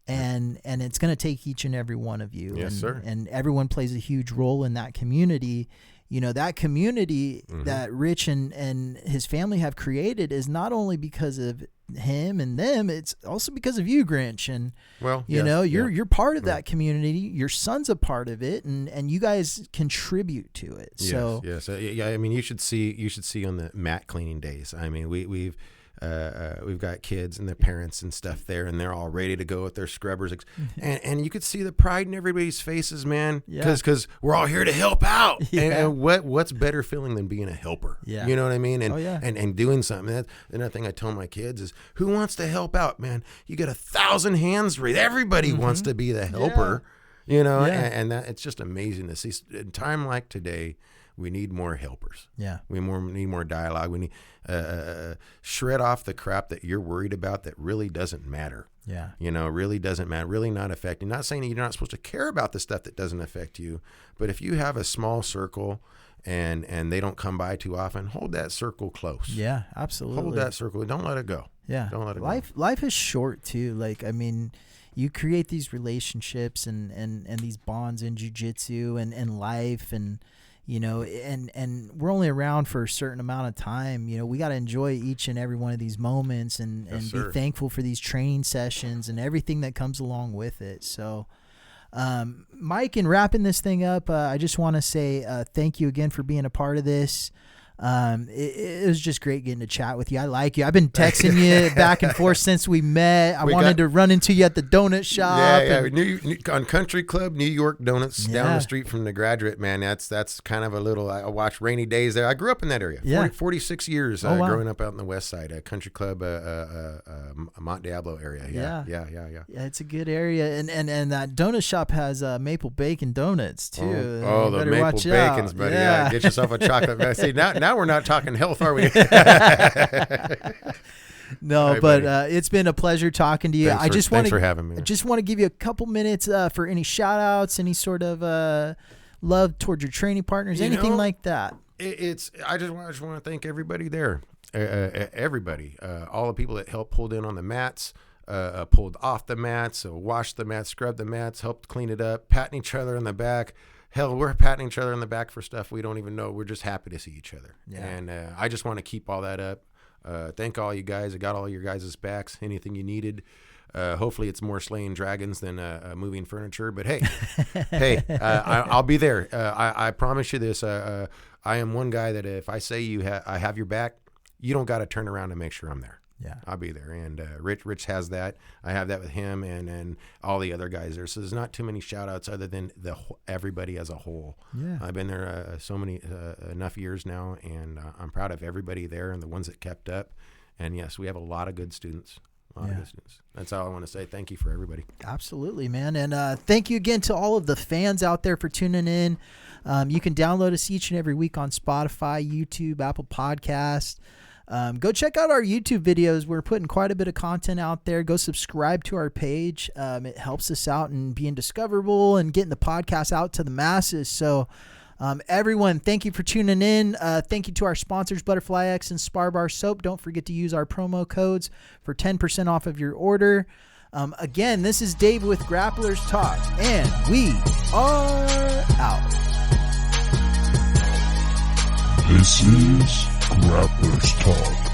Speaker 2: and it's going to take each and every one of you.
Speaker 3: Yes, sir.
Speaker 2: And everyone plays a huge role in that community. You know, that community that Rich and his family have created is not only because of him and them, it's also because of you, Grinch. And you know, you're part of that community. Your son's a part of it, and you guys contribute to it.
Speaker 3: Yes. I mean, you should see on the mat cleaning days. I mean, we've got kids and their parents and stuff there, and they're all ready to go with their scrubbers, and you could see the pride in everybody's faces, man, because we're all here to help out. And what's better feeling than being a helper? You know what I mean? And doing something. That's another thing I tell my kids is, who wants to help out, man? You got 1,000 hands raised. Everybody wants to be the helper, you know, and that it's just amazing to see. In time like today, we need more helpers. Yeah. We need more dialogue. We need shred off the crap that you're worried about that really doesn't matter. Yeah. You know, really doesn't matter. Really not affecting. Not saying that you're not supposed to care about the stuff that doesn't affect you, but if you have a small circle and they don't come by too often, hold that circle close. Yeah, absolutely. Hold that circle. Don't let it go. Yeah. Don't let it go.
Speaker 2: Life is short too. Like, I mean, you create these relationships and these bonds in jiu-jitsu and life, and you know, and we're only around for a certain amount of time. You know, we got to enjoy each and every one of these moments and be thankful for these training sessions and everything that comes along with it. So, Mike, in wrapping this thing up, I just want to say thank you again for being a part of this. It was just great getting to chat with you. I like you. I've been texting you back and forth since we met. I wanted to run into you at the donut shop.
Speaker 3: On Country Club, New York Donuts, down the street from the Graduate, man. That's kind of a little, I watch Rainy Days there. I grew up in that area. 46 years growing up out in the west side, Country Club, Mont Diablo area. Yeah,
Speaker 2: it's a good area. And that donut shop has maple bacon donuts too.
Speaker 3: The maple bacons, buddy. Yeah, get yourself a chocolate. See, now we're not talking health, are we?
Speaker 2: No, right, but it's been a pleasure talking to you.
Speaker 3: Thanks for having me.
Speaker 2: I just want to give you a couple minutes for any shout outs, any sort of love towards your training partners, anything like that.
Speaker 3: I just want to thank everybody there, everybody, all the people that helped pulled in on the mats, pulled off the mats, washed the mats, scrubbed the mats, helped clean it up, patting each other on the back. Hell, we're patting each other on the back for stuff we don't even know. We're just happy to see each other. Yeah. And I just want to keep all that up. Thank all you guys. I got all your guys' backs. Anything you needed. Hopefully it's more slaying dragons than moving furniture. But hey, I'll be there. I promise you this. I am one guy that if I say I have your back, you don't got to turn around to make sure I'm there.
Speaker 2: Yeah,
Speaker 3: I'll be there. And Rich has that. I have that with him and all the other guys there. So there's not too many shout outs other than everybody as a whole.
Speaker 2: Yeah,
Speaker 3: I've been there enough years now, and I'm proud of everybody there and the ones that kept up. And yes, we have a lot of good students. That's all I want to say. Thank you for everybody.
Speaker 2: Absolutely, man. And thank you again to all of the fans out there for tuning in. You can download us each and every week on Spotify, YouTube, Apple Podcasts. Go check out our YouTube videos. We're putting quite a bit of content out there. Go subscribe to our page. It helps us out in being discoverable and getting the podcast out to the masses. So everyone, thank you for tuning in. Thank you to our sponsors, Butterfly X and Spar Bar Soap. Don't forget to use our promo codes for 10% off of your order. Again, this is Dave with Grapplers Talk, and we are out.
Speaker 1: This is Grapplers Talk.